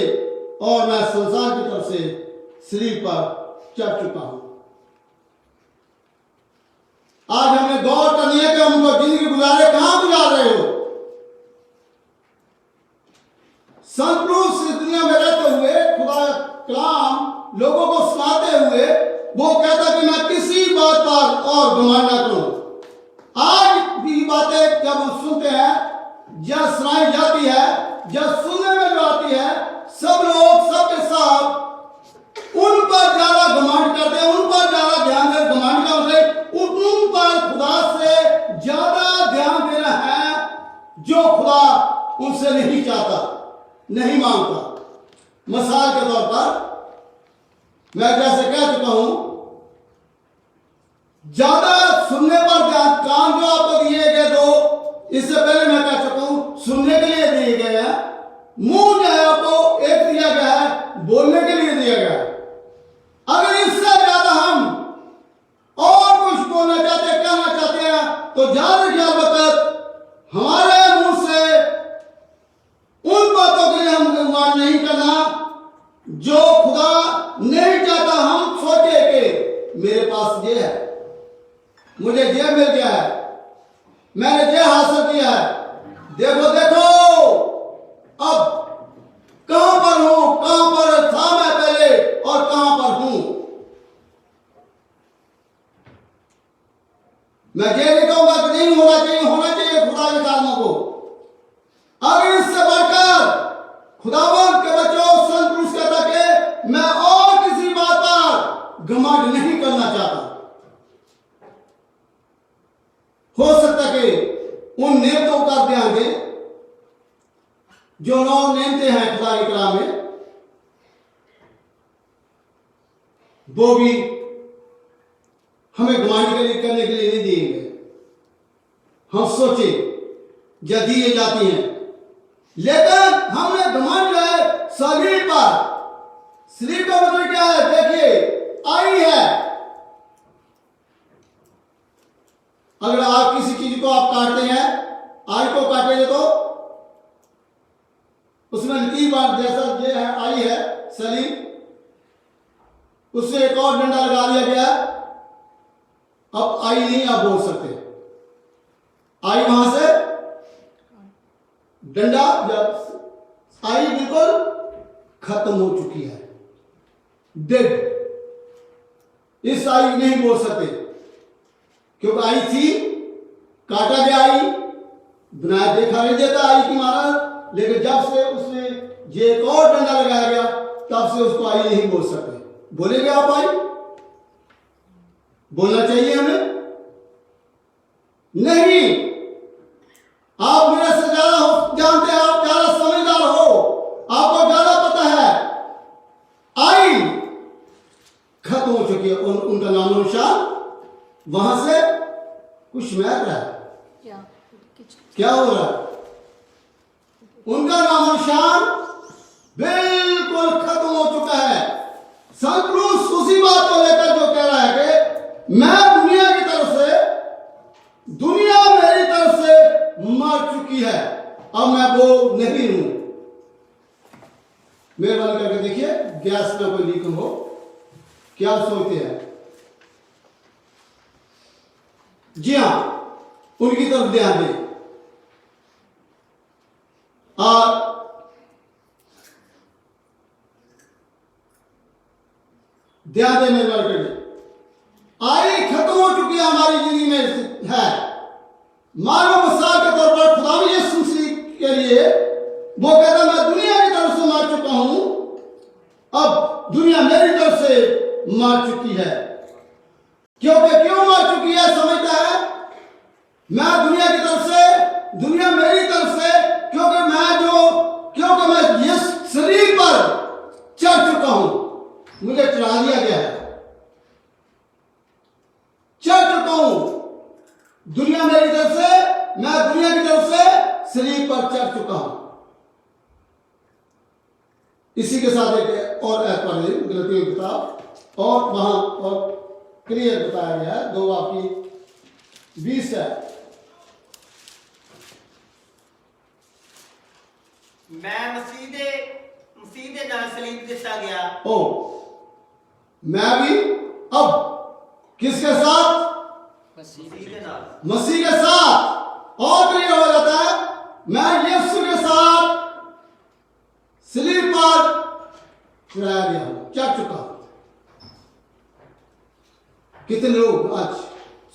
और मैं संसार की तरफ से सलीब पर चढ़ चुका हूं। आज हमें गौर करनी है कि हम जिंदगी गुजारे कहां गुजार रहे हो। संत पुरुष इस दुनिया में रहते हुए खुदा कलाम लोगों को सुनाते हुए वो कहता कि मैं किसी बात पर और घमंड न करूं। आज भी बातें जब हम सुनते हैं, जब सुनाई जाती है, जब सुनने में जो आती है, सब लोग सबके साथ उन पर ज्यादा घमंड करते हैं, उन पर ज्यादा ध्यान देते। घमंड का मतलब उन पर खुदा से ज्यादा ध्यान देना है जो खुदा उनसे नहीं चाहता। नहीं मांगता। मिसाल के तौर पर मैं जैसे कह चुका हूं, ज्यादा सुनने पर ध्यान, कान जो आपको दिए गए दो, इससे पहले मैं कह चुका हूं, सुनने के लिए दिए गए हैं। मुंह जो है आपको एक दिया गया है, बोलने के लिए दिया गया है। अगर इससे ज्यादा हम और कुछ बोलना चाहते, कहना चाहते हैं, तो ज्यादा ख्याल वक्त हमारे मुंह से उन बातों के लिए हम निर्माण नहीं करना जो खुदा नहीं चाहता। हम सोचे कि मेरे पास ये है, मुझे ये मिल गया है, मैंने ये हासिल किया है, देखो देखो अब कहां पर हूं, कहां पर था मैं पहले और कहां पर हूं। मैं ये नहीं कहूंगा कि नहीं होना चाहिए, होना चाहिए खुदा के कामों को। अगर इससे बढ़कर खुदावंद के बच्चों, संत पुरुष कहता कि मैं और किसी बात पर घमंड नहीं करना चाहता। हो सकता कि उन नियमों का ध्यान दें जो 9 नियमते हैं खुदा के कलाम में, वो भी हमें घमंड के लिए करने के लिए नहीं दिए गए। हम सोचे या दिए जाती हैं, लेकिन हमने घमंड जो है सलीब पर, सलीब का मतलब क्या है? देखिए आई है। अगर आप किसी चीज को आप काटते हैं, आई को काटेंगे तो उसमें लकीर बार जैसा ये है, आई है सलीब, उससे एक और डंडा लगा दिया गया। अब आई नहीं आप बोल सकते, आई वहां से डंडा, जब आई बिल्कुल खत्म हो चुकी है, डेड। इस आई नहीं बोल सकते क्योंकि आई थी, काटा गया आई, बनाया देखा नहीं देता आई की माना। लेकिन जब से उसने ये एक और डंडा लगाया गया, तब से उसको आई नहीं बोल सकते। बोलेंगे आप आई? बोलना चाहिए हमें? नहीं। आप मेरे से ज्यादा हो, जानते हैं, आप ज्यादा समझदार हो, आपको ज्यादा पता है। आई खत्म हो चुकी है, उनका नामो निशान वहां से कुछ महक रहा है। क्या हो रहा है? उनका नामो निशान बिल्कुल खत्म हो चुका है। संत पुरुष उसी बात को लेकर जो कह रहा है कि मैं दुनिया की तरफ से, दुनिया मेरी तरफ से मर चुकी है, अब मैं वो नहीं हूं। मेहरबानी करके देखिए गैस में कोई लीक हो, क्या सोचते हैं? जी हां, उनकी तरफ ध्यान दें। और ध्यान दें मेहरबानी करके, आई खत्म हो चुकी है हमारी जिंदगी में है। मानो मिसाल के तौर पर खुदा यीशु मसीह के लिए वो कहता मैं दुनिया की तरफ से मार चुका हूं, अब दुनिया मेरी तरफ से मार चुकी है। क्योंकि क्यों मार चुकी है? समझता है मैं दुनिया की तरफ से, दुनिया मेरी तरफ से, क्योंकि मैं इस शरीर पर चढ़ चुका हूं, मुझे चढ़ा दिया गया है, चढ़ चुका हूं। दुनिया मेरी तरफ से, मैं दुनिया की तरफ से शरीर पर चढ़ चुका हूं। इसी के साथ एक और ऐप पढ़ लें, गलतियों की किताब, और वहां और क्लियर बताया गया है 2 आपकी 20 है। मैं मसीह दे नाल सलीब दिता गया। ओ, मैं भी अब किसके साथ? मसीह के नाल, मसीह के साथ। और क्लियर हो जाता है मैं यीशु के साथ सलीब पर चढ़ाया गया हूं, चढ़ चुका हूं। कितने लोग आज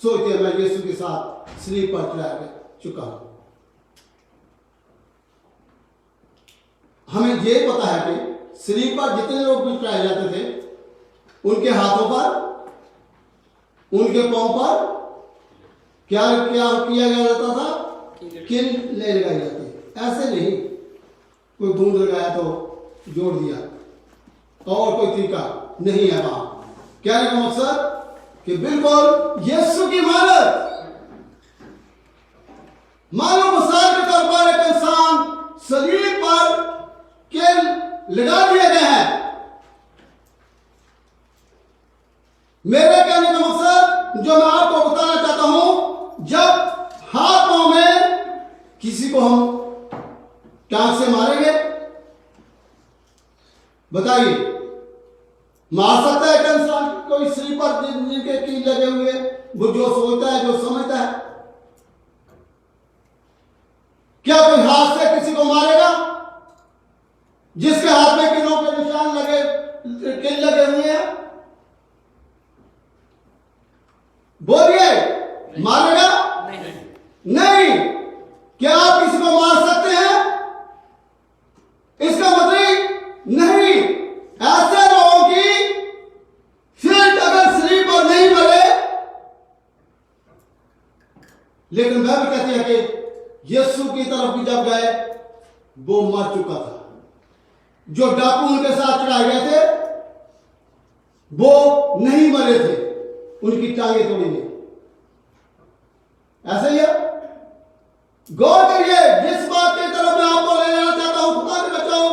सोचते हैं मैं यीशु के साथ सलीब पर चढ़ाया चुका हूं। हमें ये पता है कि सलीब पर जितने लोग भी चढ़ाए जाते थे, उनके हाथों पर, उनके पांव पर क्या क्या किया जाता था? किल ले लगाई जाती। ऐसे नहीं, कोई बूंद लगाया तो जोड़ दिया, और कोई तरीका नहीं है वहां। कहने का मकसद कि बिल्कुल यीशु की मानत मानो मिसाल के तौर पर एक इंसान सलीब पर के लगा दिए गए हैं। मेरे कहने का मकसद जो मैं आपको बताना चाहता हूं, जब हाथ पांव में किसी को हम टांग से मारेंगे, बताइए मार सकता है एक इंसान कोई शरीर पर जिनके कील लगे हुए, वो जो सोचता है जो समझता है? क्या कोई हाथ से किसी को मारेगा जिसके हाथ में कीलों के निशान लगे, कील लगे हुए हैं? बोलिए, मारेगा? नहीं। क्या आप किसी को मार सकते हैं? इसका मतलब नहीं। ऐसे लोगों की फिर अगर शरीर पर नहीं मरे, लेकिन बाइबल कहती है कि यीशु की तरफ भी जब गए वो मर चुका था। जो डाकू उनके साथ चढ़ाए गए थे वो नहीं मरे थे, उनकी टांगे तोड़ी गई। ऐसा ही है। गौर करिए, जिस बात की तरफ मैं आपको ले जाना चाहता हूं, खुदा के बचाओ,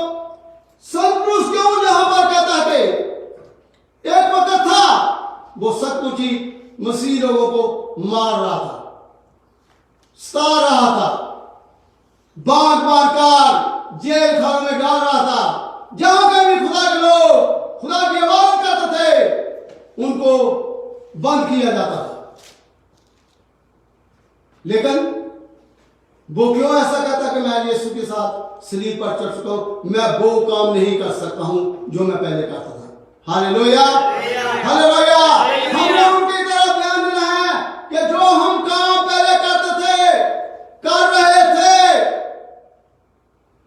सतपुरुष क्यों यहां पर कहता है कि एक वक्त था वो सचमुच ही मसीह लोगों को मार रहा था, सता रहा था, बांध बांध कर जेल खानों में डाल रहा था। जहां कहीं भी खुदा के लोग खुदा की आवाज करते थे उनको बंद किया जाता था। लेकिन वो क्यों ऐसा कहता कि मैं यीशु के साथ सलीब पर चढ़ चुका हूं, मैं वो काम नहीं कर सकता हूं जो मैं पहले करता था। Hallelujah, hallelujah. हमने उनकी तरफ ध्यान देना है कि जो हम काम पहले करते थे, कर रहे थे,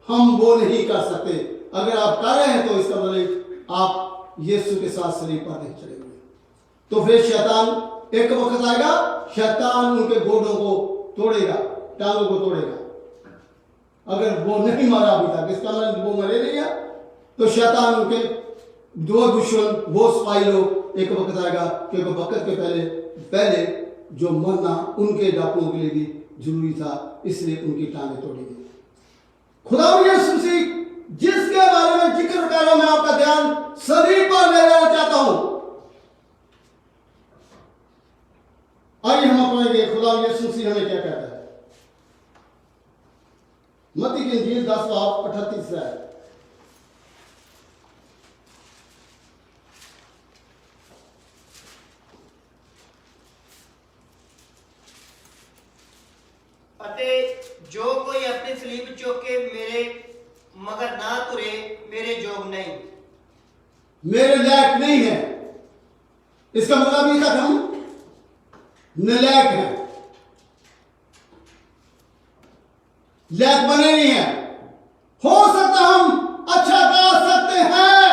हम वो नहीं कर सकते। अगर आप कर रहे हैं तो इसका मतलब आप यीशु के साथ सलीब पर नहीं चढ़ेंगे। तो फिर शैतान एक वक्त आएगा, शैतान उनके गोडों को तोड़ेगा, टांगों को तोड़ेगा। अगर वो नहीं मारा अभी तक, इसका मतलब वो मरे नहीं है, तो शैतान उनके दो दुश्मन, वो सिपाही लोग, एक वक्त आएगा कि वक्त के पहले जो मरना उनके डाकुओं के लिए भी जरूरी था, इसलिए उनकी टांगें तोड़ी गई। खुदा यीशु मसीह जिसके बारे में जिक्र कर रहा हूं, मैं आपका ध्यान सलीब पर ले जाना चाहता हूं। आइए हम अपने खुदा यीशु मसीह हमें क्या कहता है। मत्ती की इंजील 10:38 है। अते जो कोई अपनी सलीब चुक के मेरे मगर ना तुरे, मेरे जोग नहीं, मेरे लायक नहीं है। इसका मतलब ये था कि हम नलायक हैं, लायक बने नहीं हैं। हो सकता हम अच्छा गा सकते हैं,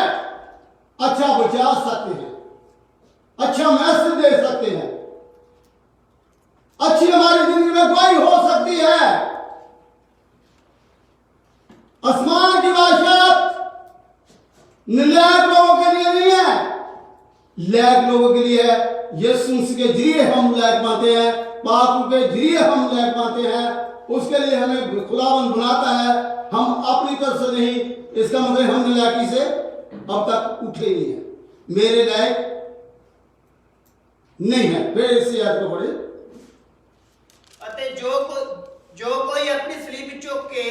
अच्छा बचा सकते हैं, अच्छा मैसेज दे सकते हैं, अच्छी हमारी जिंदगी में गवाही हो सकती है। आसमान की बादशाहत नलायक लोगों के लिए नहीं है, लायक लोगों के लिए है। यीशु मसीह के जरिए हम लायक मानते हैं, पापों के जरिए हम लायक मानते हैं, उसके लिए हमें खुदावंद बनाता है, हम अपनी तरफ से नहीं। इसका मतलब हम नलायकी से अब तक उठे नहीं है, मेरे लायक नहीं है। फिर इससे याद को पढ़े। अते जो कोई अपनी सलीब चुक के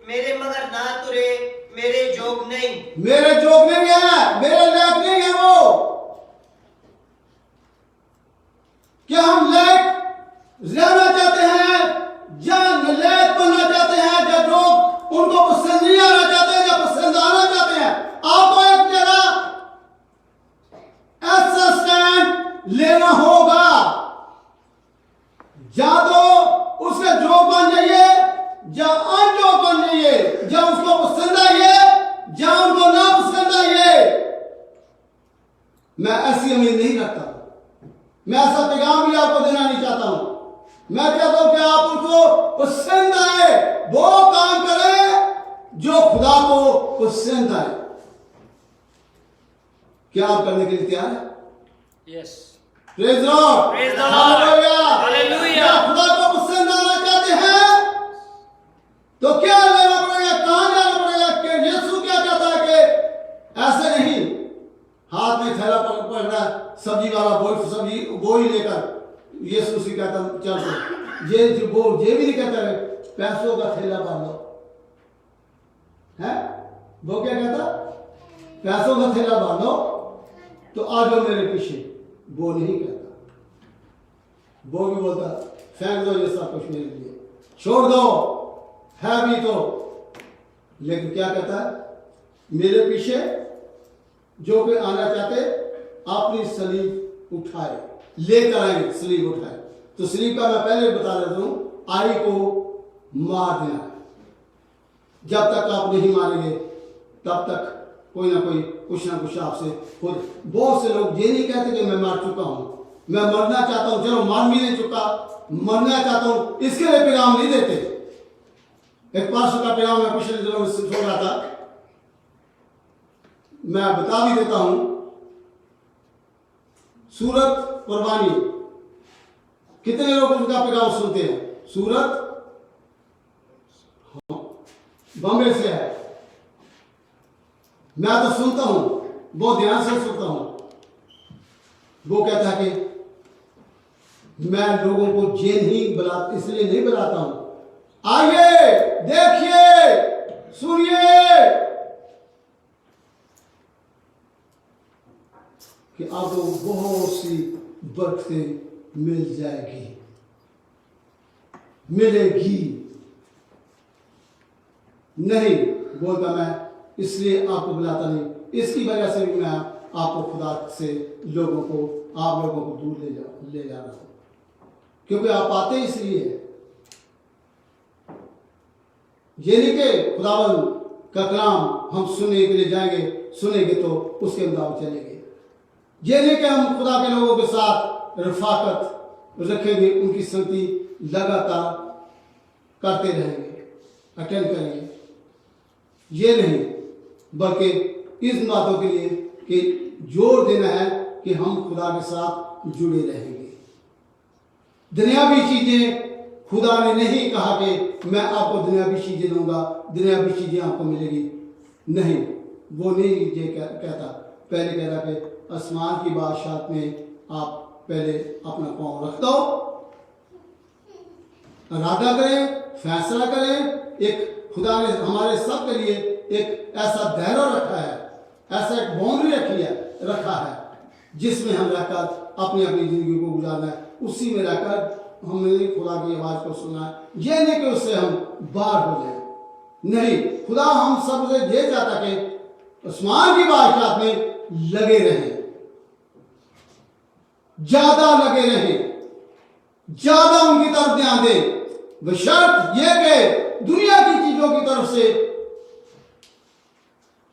मेरे मगर ना तुरे, मेरे जोग नहीं, मेरे जोग नहीं है, मेरे लायक नहीं है वो। क्या हम लायक रहना चाहते हैं या नलायक बनना चाहते हैं? जब लोग उनको पसंद नहीं आना चाहते हैं या पसंद आना चाहते हैं, आपको एक जगह ऐसा स्टैंड लेना होगा, या तो उसके जोग बन जाइए या अनजोग बन जाइए, या उसको पसंद आइए या उनको ना पसंद आइए। मैं ऐसी उम्मीद नहीं रखता, मैं ऐसा पैगाम भी आपको देना नहीं चाहता हूं। मैं चाहता हूं कि आप उसको पसंद आए, वो काम करें जो खुदा को पसंद आए। क्या आप करने के लिए तैयार हैं? Yes. Praise Lord, Praise the Lord. Hallelujah. Hallelujah. क्या खुदा को पसंद आना चाहते हैं तो क्या लेना पड़ेगा, कहां जाना पड़ेगा? कि यीशु क्या कहता है कि ऐसे नहीं हाथ में थैला पकड़ रहा है सब्जी वाला, सब्जी वो ही लेकर यीशु से कहता चल पड़ो। ये भी नहीं कहता है पैसों का थैला बांध लो, है वो क्या कहता? पैसों का थैला बांध लो तो आ जाओ मेरे पीछे। वो नहीं कहता, वो भी बोलता फेंक दो ये सब कुछ मेरे लिए, छोड़ दो है भी तो। लेकिन क्या कहता है? मेरे पीछे जो कोई आना चाहते अपनी सलीब उठाए, लेकर आए सलीब उठाए। तो सलीब का मैं पहले बता देता हूं, आई को मार देना है। जब तक आप नहीं मारेंगे तब तक कोई ना कोई कुछ ना कुछ आपसे खुद। बहुत से लोग ये नहीं कहते कि मैं मर चुका हूं, मैं मरना चाहता हूं, चलो मर भी नहीं चुका, मरना चाहता हूं, इसके लिए पैगाम नहीं देते। एक पास्टर का पैगाम मैं पिछले दिनों में सुन रहा था, मैं बता भी देता हूं। सूरत कुर्बानी, कितने लोग उनका पैगाम सुनते हैं? सूरत बॉम्बे से है, मैं तो सुनता हूं, बहुत ध्यान से सुनता हूं। वो कहता है कि मैं लोगों को जे नहीं बुला, इसलिए नहीं बुलाता हूं, आइए देखिए सुनिए कि आपको बहुत सी बरकतें मिल जाएगी, मिलेगी। नहीं बोलता मैं इसलिए आपको बुलाता नहीं, इसकी वजह से भी मैं आपको खुदा से लोगों को, आप लोगों को दूर ले जा रहा हूं, क्योंकि आप आते इसलिए। ये नहीं कि खुदावन का कलाम हम सुनने के लिए जाएंगे, सुनेंगे तो उसके मुताबिक चलेंगे। ये नहीं कि हम खुदा के लोगों के साथ रफाकत रखेंगे, उनकी संगति लगातार करते रहेंगे, अटेंड करेंगे। ये नहीं, बल्कि इस बातों के लिए कि जोर देना है कि हम खुदा के साथ जुड़े रहेंगे। दुनियावी चीजें खुदा ने नहीं कहा कि मैं आपको दुनियावी चीजें दूंगा, दुनियावी चीजें आपको मिलेगी। नहीं, वो नहीं ये कहता। पहले कह रहा कि आसमान की बादशाहत में आप पहले अपना पांव रख दो, इरादा करें, फैसला करें। एक खुदा ने हमारे सब के लिए एक ऐसा दायरा रखा है, ऐसा एक बाउंड्री रखा है जिसमें हम रहकर अपनी अपनी जिंदगी को गुजारना है। उसी में रहकर हमने खुदा की आवाज को सुना है। ये नहीं कि उससे हम बाहर हो जाए, नहीं। खुदा हम सब से ये चाहता कि आसमान की बादशाहत में लगे रहें, ज्यादा लगे रहें, ज्यादा उनकी तरफ ध्यान दें, बशर्त यह कि दुनिया की चीजों की तरफ से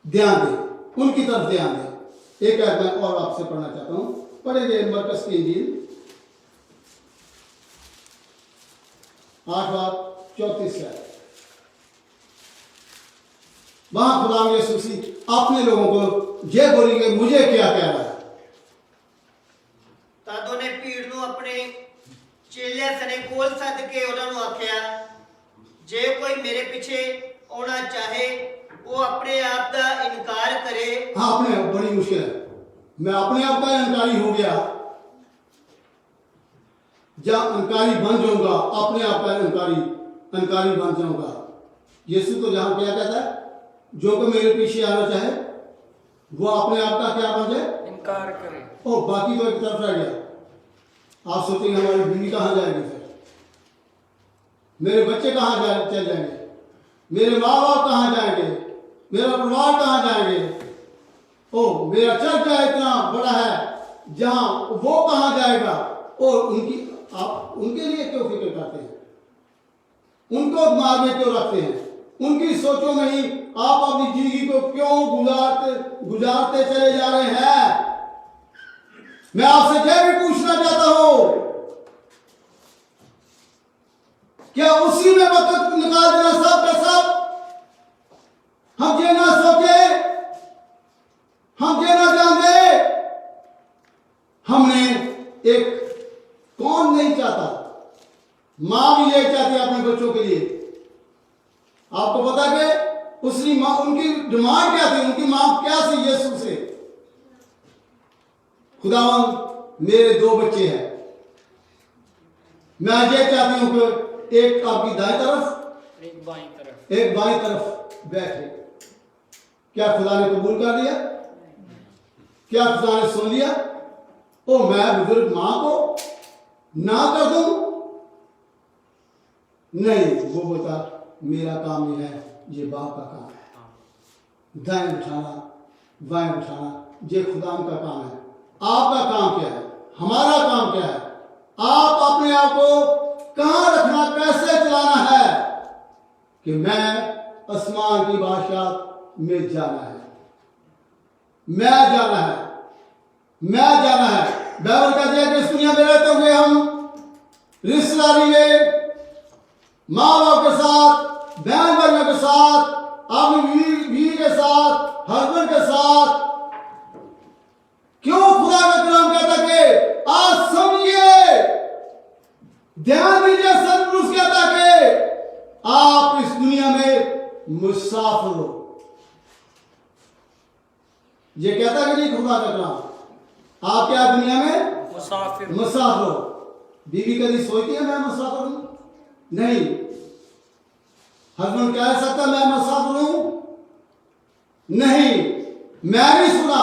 ध्यान दें, उनकी तरफ ध्यान दें। एक आयत मैं और आपसे पढ़ना चाहता हूं, पढ़ेंगे मरकस की इंजील 8:34 से। वहां खुदा यीशु मसीह अपने लोगों को ये बोलेंगे, मुझे क्या कह रहा है। तादों ने भीड़ ਨੂੰ ਆਪਣੇ ਚੇਲਿਆਂ ਸਣੇ ਕੋਲ ਸੱਦ ਕੇ ਉਹਨਾਂ ਨੂੰ ਆਖਿਆ, ਜੇ ਕੋਈ ਮੇਰੇ ਪਿੱਛੇ ਆਉਣਾ ਚਾਹੇ वो अपने आप का इनकार करे। हाँ, अपने आप बड़ी मुश्किल है। मैं अपने आप का इनकारी हो गया, जब इनकारी बन जाऊंगा, अपने आप का इनकारी बन जाऊंगा। यीशु तो जहां क्या कहता है, जो कोई मेरे पीछे आना चाहे वो अपने आप का क्या बन जाए, इनकार करे। ओ बाकी तो एक तरफ रह गया। आप सोचेंगे हमारी बीवी कहां जाएगी, फिर मेरे बच्चे कहां चल जाएंगे, मेरे माँ बाप कहां जाएंगे, मेरा परिवार कहां जाएंगे। ओ मेरा चर्च इतना बड़ा है, जहां वो कहां जाएगा। और आप उनके लिए क्यों फिक्र करते हैं, उनको दिमाग में क्यों रखते हैं, उनकी सोचों में ही आप अपनी जिंदगी को क्यों गुजारते चले जा रहे हैं। मैं आपसे यह भी पूछना चाहता हूं, क्या उसी में वक्त निकाल देना सब का सब, हम ये ना जानते, हमने एक कौन नहीं चाहता, मां भी यही चाहती है अपने बच्चों के लिए। आपको पता कि उसकी मां, उनकी डिमांड क्या थी, उनकी मां क्या थी यीशु से? खुदावन मेरे 2 बच्चे हैं, मैं ये चाहती हूं कि एक आपकी दाएं तरफ, एक बाईं तरफ बैठे। क्या खुदा ने कबूल कर लिया? क्या खुदा ने सुन लिया? ओ मैं बुजुर्ग मां को ना कर दूं? नहीं, वो बोलता मेरा काम ये है, ये बाप का काम है। दाएं उठाना बाएं उठाना ये खुदा का काम है। आपका काम क्या है? हमारा काम क्या है? आप अपने आप को कहां रखना, कैसे चलाना है कि मैं आसमान की बादशाह में जाना है, मैं जाना है, मैं जाना है। बाइबल कहती है कि इस दुनिया में रहते हुए हम रिश्तेदारी में माँ बाप के साथ, बहन भाइयों के साथ, अपनी बीवी के साथ, हस्बैंड के साथ, क्यों खुदा का कलाम कहता कि आज समझिए, ध्यान दीजिए, सतपुरुष कहता कि आप इस दुनिया में मुसाफिर हो। ये कहता कि नहीं खुदा का कलाम, आप क्या दुनिया में मुसाफिर हो। बीवी कभी सोचती है मैं मुसाफिर हूं? नहीं। हस्बैंड कह सकता मैं मुसाफिर हूं? नहीं। मैं नहीं सुना,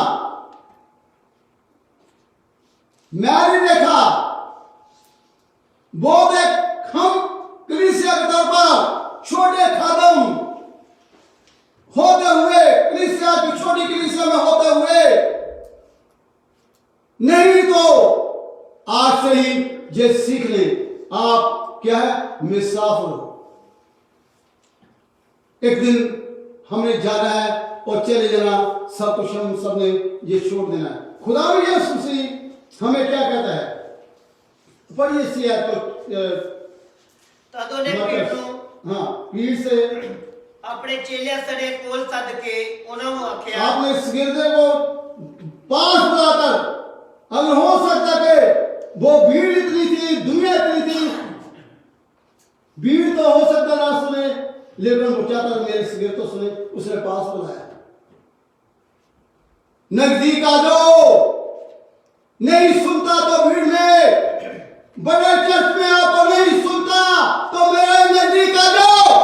मैं नहीं देखा। वो देख, हम कलीसिया के तौर पर छोटे खादम होते हुए, कलीसिया की छोटी कलीसिया में होते हुए, नहीं तो आज से ही ये सीख ले, आप क्या है, मुसाफिर हो। एक दिन हमने जाना है और चले जाना, सब कुछ हम सबने ये छोड़ देना है। खुदा भी यीशु मसीह हमें क्या कहता है? पढ़िए सी है तो तदों ने पीड़ ਨੂੰ हाँ पीड़ से अपने चेले सड़े कोल सद के उन्होंने आख्या, आपने इस गिरदे को पास बुलाकर, अगर हो सकता कि वो भीड़ इतनी थी, दुनिया इतनी थी, भीड़ तो हो सकता ना सुने, लेकिन वो चाहता मेरे सिगरेट तो सुने, उसने पास बुलाया, नजदीक आ जाओ। नहीं सुनता तो भीड़ में, बड़े चर्च में आपको नहीं सुनता तो मेरे नजदीक आ जाओ।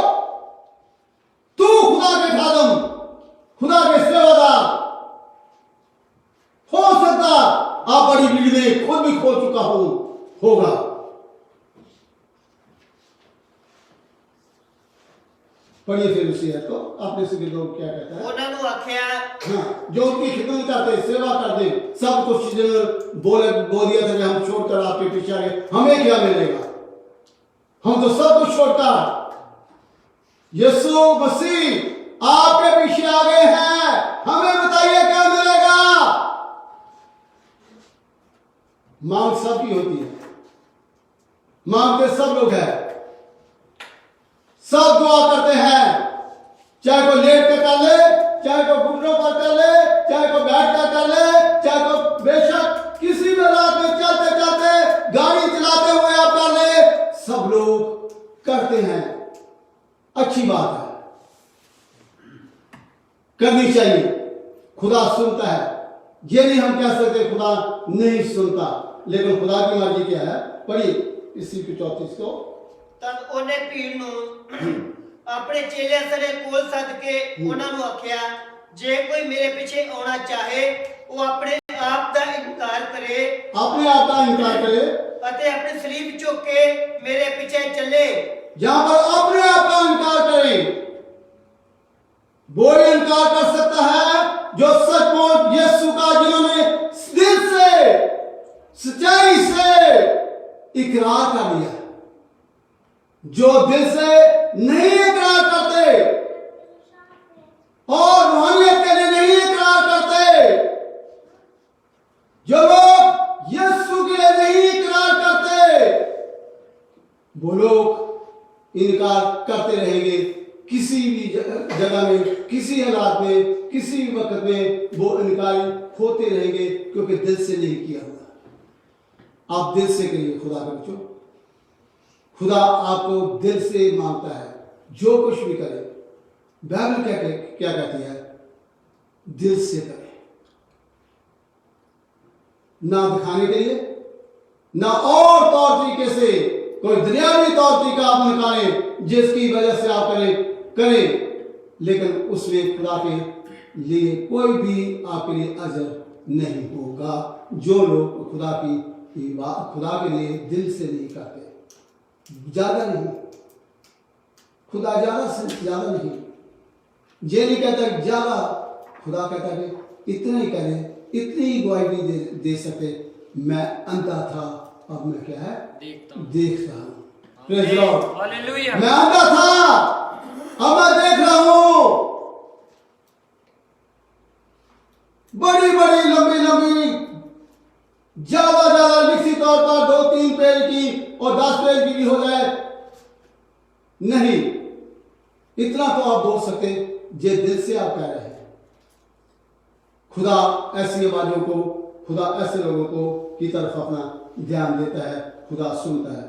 तू खुदा के खादम, खुदा के सेवादार, हो सकता आप बड़ी भीड़ में खुद भी खो चुका होगा। पढ़िए फिर उसी आयत को, आपने से लोग क्या कहता है? उन्होंने आख्या, हाँ, जो उनकी खिदमत करते, सेवा करते, सब कुछ बोल दिया था कि हम छोड़कर आपके पीछे आ गए, हमें क्या मिलेगा? हम तो सब कुछ छोड़कर यीशु मसीह आपके पीछे आ गए हैं, हमें बताइए क्या मिलेगा? मांग सबकी होती है, मांगते सब लोग हैं, सब दुआ करते हैं, चाहे कोई लेट कर कर ले, चाहे कोई घुटनों पर कर ले, चाहे कोई बैठ कर कर ले, चाहे कोई बेशक किसी भी रात में चलते चलते, गाड़ी चलाते हुए आप कर ले, सब लोग करते हैं। अच्छी बात है, करनी चाहिए। खुदा सुनता है, ये नहीं हम कह सकते खुदा नहीं सुनता, लेकिन खुदा की मर्जी क्या है? पढ़िए इसी की 34 को। तद ਉਹਨੇ ਭੀੜ ਨੂੰ ਆਪਣੇ ਚੇਲੇ ਸੜੇ ਕੋਲ ਸੱਦ ਕੇ ਉਹਨਾਂ ਨੂੰ ਆਖਿਆ, ਜੇ ਕੋਈ ਮੇਰੇ ਪਿੱਛੇ ਆਉਣਾ ਚਾਹੇ ਉਹ ਆਪਣੇ ਆਪ ਦਾ ਇਨਕਾਰ ਕਰੇ, अपने आप का इनकार करे, ਅਤੇ ਆਪਣੀ ਸਲੀਬ ਚੁੱਕ ਕੇ ਮੇਰੇ ਪਿੱਛੇ ਚੱਲੇ। जहां पर अपने आप का इनकार करें, वो इनकार कर सकता है जो सचमुच यीशु का, जिन्होंने दिल से सच्चाई से इकरार कर लिया। जो दिल से नहीं इकरार करते और रूहानियत के लिए नहीं इकरार करते, जो लोग यीशु के लिए नहीं इकरार करते, वो लोग इनकार करते रहेंगे, किसी भी जगह में, किसी हालात में किसी भी वक्त में वो इनकारी होते रहेंगे, क्योंकि दिल से नहीं किया हुआ। आप दिल से करिए खुदा के बच्चों। खुदा आपको दिल से मांगता है, जो कुछ भी करे। बाइबल क्या कहती है? दिल से करे, ना दिखाने के लिए, ना और तौर तरीके से, कोई दुनियावी तौर तरीका आप निकालें जिसकी वजह से आप करें, लेकिन उसमें खुदा के लिए कोई भी आपके लिए अजर नहीं होगा। जो लोग खुदा के लिए दिल से नहीं करते, ज्यादा नहीं, खुदा ज्यादा से ज्यादा नहीं, ये नहीं कहता ज्यादा, खुदा कहता कि इतना ही करें, इतनी ही गवाही दे सकते। मैं अंधा था, अब मैं क्या है? देख रहा हूं। Praise the Lord। हालेलुया। मैं अंधा था, अब मैं देख रहा हूं। बड़ी बड़ी लंबी ज्यादा लिखित तौर पर 2-3 पेज की और 10 पेज की भी हो जाए, नहीं, इतना तो आप बोल सकते जे दिल से आप कह रहे हैं। खुदा ऐसी आवाजों को, खुदा ऐसे लोगों को की तरफ अपना ध्यान देता है, खुदा सुनता है।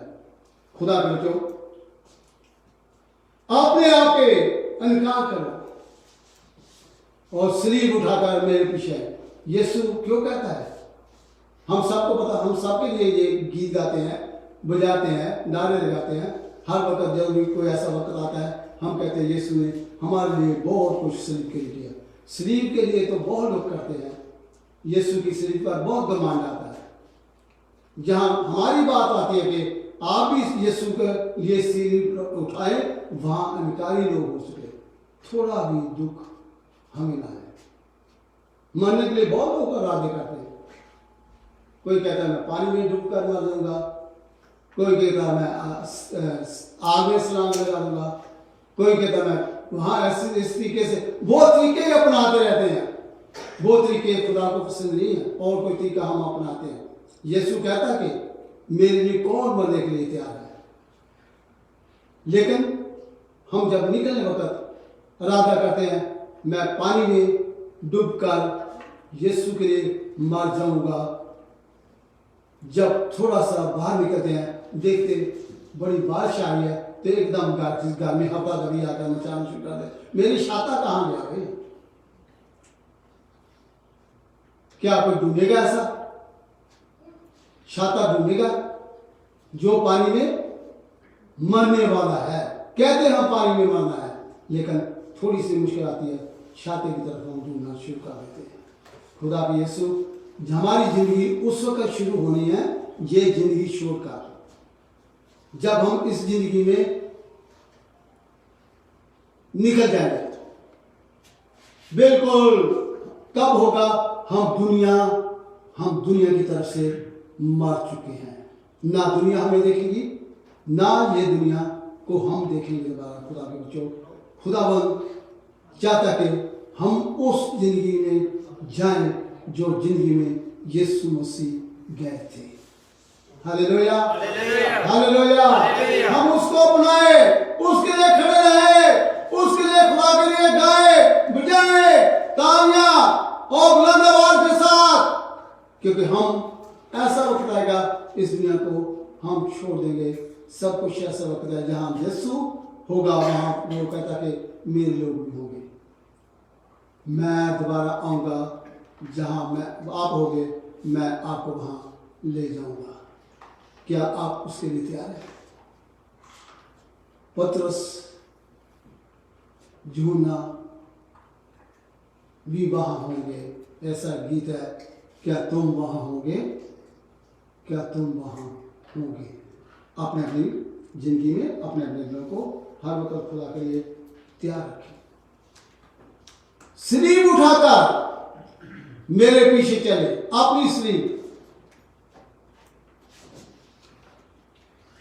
खुदा के बच्चों, अपने आप के इनकार करो और सलीब उठाकर मेरे पीछे। यीशु क्यों कहता है? हम सबको पता, हम सबके लिए ये गीत गाते हैं, बजाते हैं, नारे लगाते हैं। हर वक्त जब भी कोई ऐसा वक्त आता है, हम कहते हैं यीशु ने हमारे लिए बहुत कुछ सलीब के लिए किया। सलीब के लिए तो बहुत लोग करते हैं, यीशु की सलीब पर बहुत घमंड आता है। जहां हमारी बात आती है कि आप भी यीशु के लिए सलीब उठाए, वहां इनकारी लोग हो चुके। थोड़ा भी दुख हमें ना है। मरने के लिए बहुत लोग इरादे करते हैं। कोई कहता है मैं पानी में डूब कर मर जाऊंगा, कोई कहता है मैं आग में छलांग लगा दूंगा, कोई कहता है मैं वहां ऐसे इस तरीके से, वो तरीके अपनाते रहते हैं। वो तरीके खुदा को पसंद नहीं है, और कोई तरीका हम अपनाते हैं। यीशु कहता है कि मेरे लिए कौन मरने के लिए तैयार है, लेकिन हम जब निकलने वक्त इरादा करते हैं मैं पानी में डूबकर यीशु के लिए मर जाऊंगा। जब थोड़ा सा बाहर निकलते हैं, देखते बड़ी बारिश आ रही है, तो एकदम घर में हवा दबी आकर मचाना शुरू कर दे, मेरी छाता कहाँ गया भाई? क्या कोई डूबेगा? ऐसा छाता डूबेगा जो पानी में मरने वाला है। कहते हैं हम पानी में मरना है, लेकिन थोड़ी सी मुश्किल आती है, छाते की तरफ हम डूबना शुरू कर देते हैं। खुदा भी यीशु, हमारी जिंदगी उस वक्त शुरू होनी है, ये जिंदगी छोड़कर, जब हम इस जिंदगी में निकल जाएंगे। बिल्कुल तब होगा हम दुनिया की तरफ से मर चुके हैं। ना दुनिया हमें देखेगी, ना ये दुनिया को हम देखेंगे दोबारा। खुदा के बच्चों, खुदावंद चाहता कि हम उस जिंदगी में जाएं जो जिंदगी में यीशु मसीह गए थे। Hallelujah, hallelujah. हम उसको अपनाए, उसके लिए खड़े रहे, उसके लिए खुदा के लिए गाए, बजाए तालियां और बुलंद आवाज के साथ, क्योंकि हम ऐसा वक्त आएगा इस दुनिया को हम छोड़ देंगे। सब कुछ ऐसा वक्त है जहां यीशु होगा, वहां वो कहता कि मेरे लोग भी होंगे। मैं दोबारा आऊंगा, जहां आप होगे, मैं आपको वहां ले जाऊंगा। क्या आप उसके लिए तैयार हैं? पतरस, यूहन्ना भी वहां होंगे। ऐसा गीत है, क्या तुम वहां होगे? क्या तुम वहां होगे? अपने अपनी जिंदगी में अपने अपने दिलों को हर वक्त खुदा के लिए तैयार रखें। सलीब उठाकर मेरे पीछे चले, अपनी सलीब।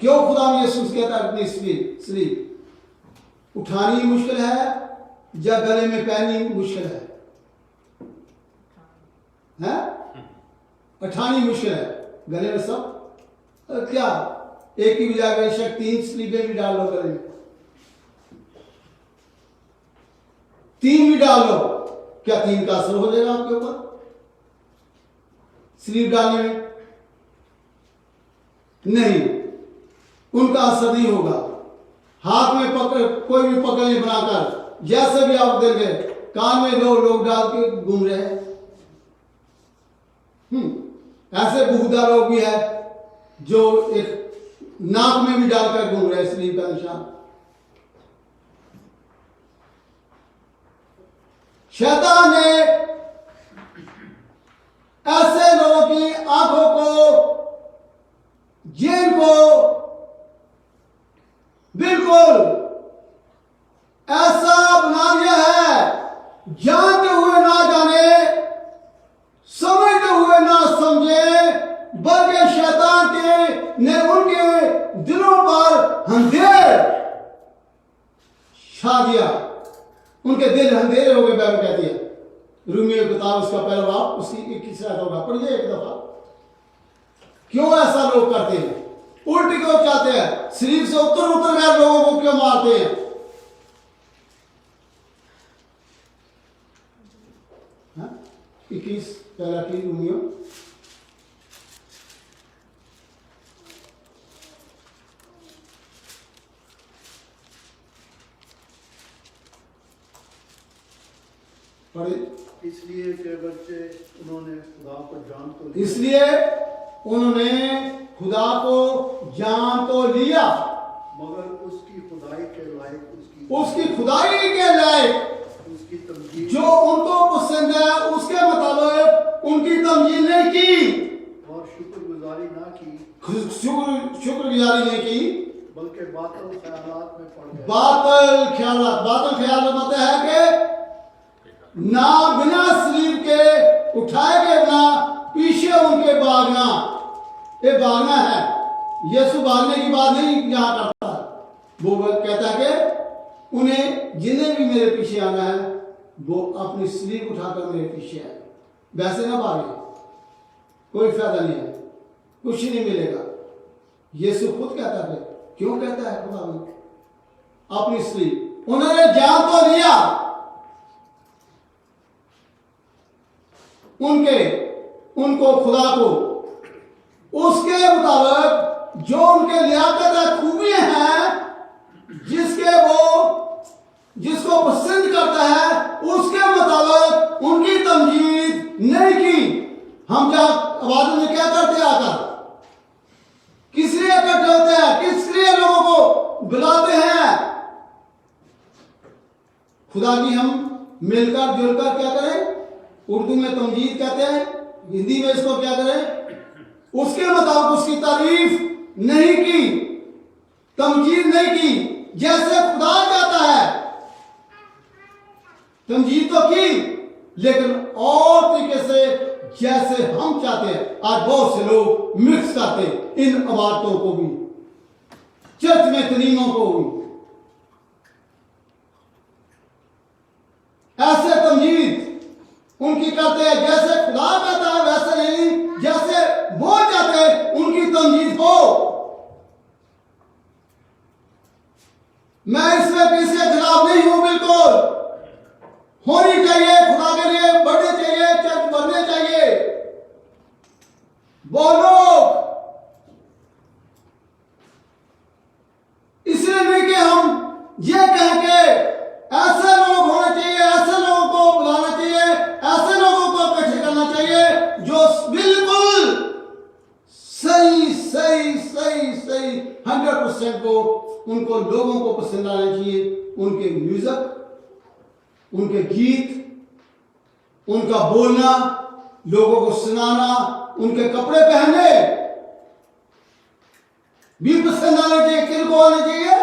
क्यों खुदा ने यीशु कहता है अपनी सलीब उठानी मुश्किल है या गले में पहननी मुश्किल है? उठानी मुश्किल है, गले में सब क्या एक ही बजाय बेशक 3 स्लीपें भी डाल लो, गले में 3 भी डाल लो, क्या 3 का असर हो जाएगा आपके ऊपर स्लीप डालने में? नहीं, उनका असर नहीं होगा। हाथ में पकड़, कोई भी पकड़े बनाकर जैसे भी आप देंगे, कान में लोग डाल के घूम रहे हैं। ऐसे बहुधा लोग भी है जो एक नाक में भी डालकर घूम रहे हैं स्लीप का निशान। शैतान ने ऐसे लोगों की आंखों को, जिनको बिल्कुल ऐसा बना दिया है, जानते हुए ना जाने, समझते हुए ना समझे, बल्कि शैतान ने उनके दिलों पर अंधेर छा दिया। उनके दिल अंधेरे हो गए, बाइबल कहती है। रोमियो की किताब उसका पहला बाब उसकी 21 आयत होगा, पढ़िए एक दफा। क्यों ऐसा लोग करते हैं? उल्टी क्यों चाहते हैं? शरीर से उतर गए लोगों को क्यों मारते हैं? 21 पहला की रोमियो। इसलिए कि बच्चे उन्होंने खुदा को जान तो लिया, इसलिए उन्होंने खुदा को जान तो लिया, मगर उसकी खुदाई के लायक उसकी खुदाई के लायक उसकी तमजीद जो उनको पसंद है उसके मुताबिक उनकी तमजीद नहीं की और शुक्रगुजारी ना की, शुक्रगुजारी नहीं की, बल्कि बातिल ख्यालात में पड़ गए। बातिल ख्याल मतलब है कि ना बिना सलीब के उठाए गए, ना पीछे उनके भागना। ये भागना है, यीशु भागने की बात नहीं यहां करता। वो कहता है कि उन्हें जिन्हें भी मेरे पीछे आना है वो अपनी सलीब उठाकर मेरे पीछे आए। वैसे ना भागे, कोई फायदा नहीं है, कुछ नहीं मिलेगा। यीशु खुद कहता है, क्यों कहता है खुदा ने? अपनी सलीब उन्होंने जान तो लिया, उनको खुदा को उसके मुताबिक जो उनके लियाकत है, खूबियां हैं, जिसको पसंद करता है, उसके मुताबिक उनकी तमजीद नहीं की। हम क्या आवाज में क्या करते हैं? आकर किस लिए इकट्ठे होते हैं? किस लिए लोगों को बुलाते हैं? खुदा की हम मिलकर जुलकर क्या करें? उर्दू में तमजीद कहते हैं, हिंदी में इसको क्या करें? उसके मुताबिक उसकी तारीफ नहीं की, तमजीद नहीं की, जैसे खुदा चाहता है। तमजीद तो की, लेकिन और तरीके से जैसे हम चाहते हैं। आज बहुत से लोग मिक्स करते हैं इन इबादतों को भी, चर्च में तरीनों को भी। ऐसे तमजीद उनकी करते हैं, जैसे खुदा कहता है वैसे नहीं, जैसे वो चाहते हैं उनकी तमजीद हो। मैं इसमें किसी के खिलाफ नहीं हूं, बिल्कुल होनी चाहिए, खुदा के लिए बढ़ने चाहिए, चर्च बढ़ने चाहिए। वो लोग इसलिए नहीं कि हम ये कहें कि ऐसे लोग होने चाहिए, ऐसे लोगों को बुलाना चाहिए, ऐसे लोगों को इकट्ठे करना चाहिए जो बिल्कुल सही 100% को उनको लोगों को पसंद आना चाहिए। उनके म्यूजिक, उनके गीत, उनका बोलना, लोगों को सुनाना, उनके कपड़े पहनने भी पसंद आने चाहिए। किनको आने चाहिए?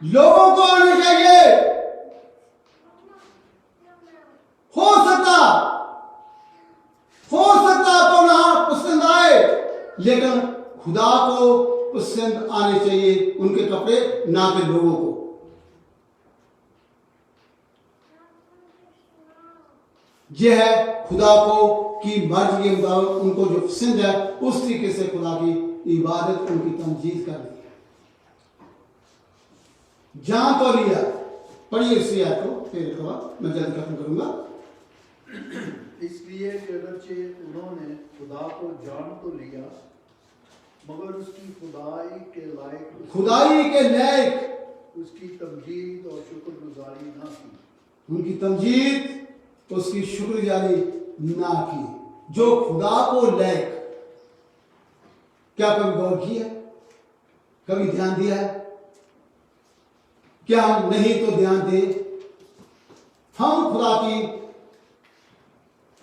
लोगों को आने चाहिए। हो सकता आपको ना पसंद आए, लेकिन खुदा को पसंद आने चाहिए उनके कपड़े, ना कि लोगों को। यह है खुदा को की मर्जी के मुताबिक उनको जो पसंद है उस तरीके से खुदा की इबादत, उनकी तमजीद करनी है। जान तो लिया, पढ़िए इसी आयत को, फिर मैं जल्द खत्म करूंगा। इसलिए कि अगरचे उन्होंने खुदा को जान तो लिया मगर उसकी खुदाई के लायक खुदाई के लायक उसकी तमजीद और शुक्रगुजारी ना की। उनकी तमजीद उसकी शुक्रगुजारी ना की। जो खुदा को लायक, क्या कभी गौर किया, कभी ध्यान दिया है? क्या हम नहीं तो ध्यान दें? हम खुदा की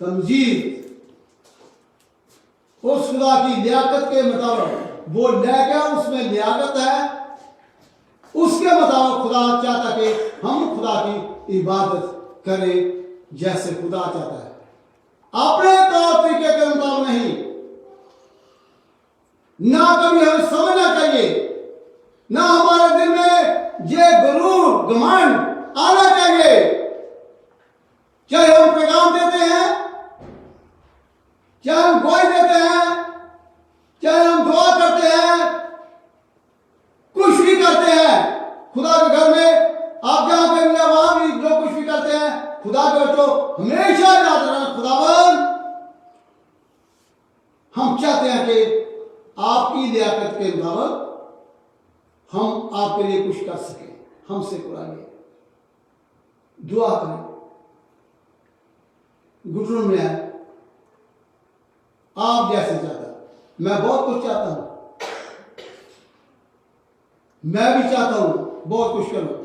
तमजीद, उस खुदा की लियाकत के मुताबिक, वो क्या उसमें लियाकत है, उसके मुताबिक खुदा चाहता कि हम खुदा की इबादत करें जैसे खुदा चाहता है, अपने तौर तरीके के मुताबिक नहीं। ना कभी हमें समझना चाहिए, ना हमारे दिल में ये गुरूर घमंड आना चाहिए। चाहे हम पैगाम देते हैं, चाहे हम गोई देते हैं, चाहे हम दुआ करते हैं, कुछ भी करते हैं खुदा के घर में, आप जहां पे मिले वहां भी जो कुछ भी करते हैं, खुदा के बच्चों हमेशा याद रखना, खुदावन हम चाहते हैं कि आपकी लियाकत के मुताबिक हम आपके लिए कुछ कर सकें, हमसे कुराइए, दुआ करें, घुटनों में आए, आप जैसे चाहता। मैं बहुत कुछ चाहता हूं, मैं भी चाहता हूं बहुत कुछ करूं,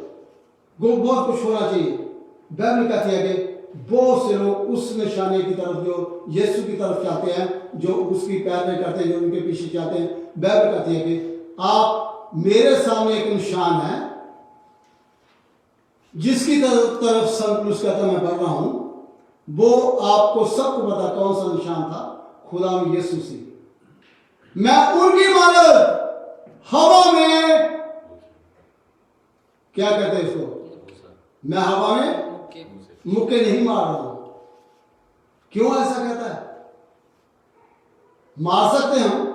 बहुत कुछ होना चाहिए। बाइबल कहती है कि बहुत से लोग उस निशाने की तरफ, जो यीशु की तरफ चाहते हैं, जो उसकी पैरवी करते हैं, जो उनके पीछे चाहते हैं। बाइबल कहती है कि आप मेरे सामने एक निशान है जिसकी तरफ संकुल कहता मैं बढ़ रहा हूं, वो आपको सबको पता कौन सा निशान था, खुदा में यीशु से। मैं उनकी मानद हवा में, क्या कहते हैं इसको, मैं हवा में मुक्के नहीं मार रहा हूं। क्यों ऐसा कहता है? मार सकते हैं हम,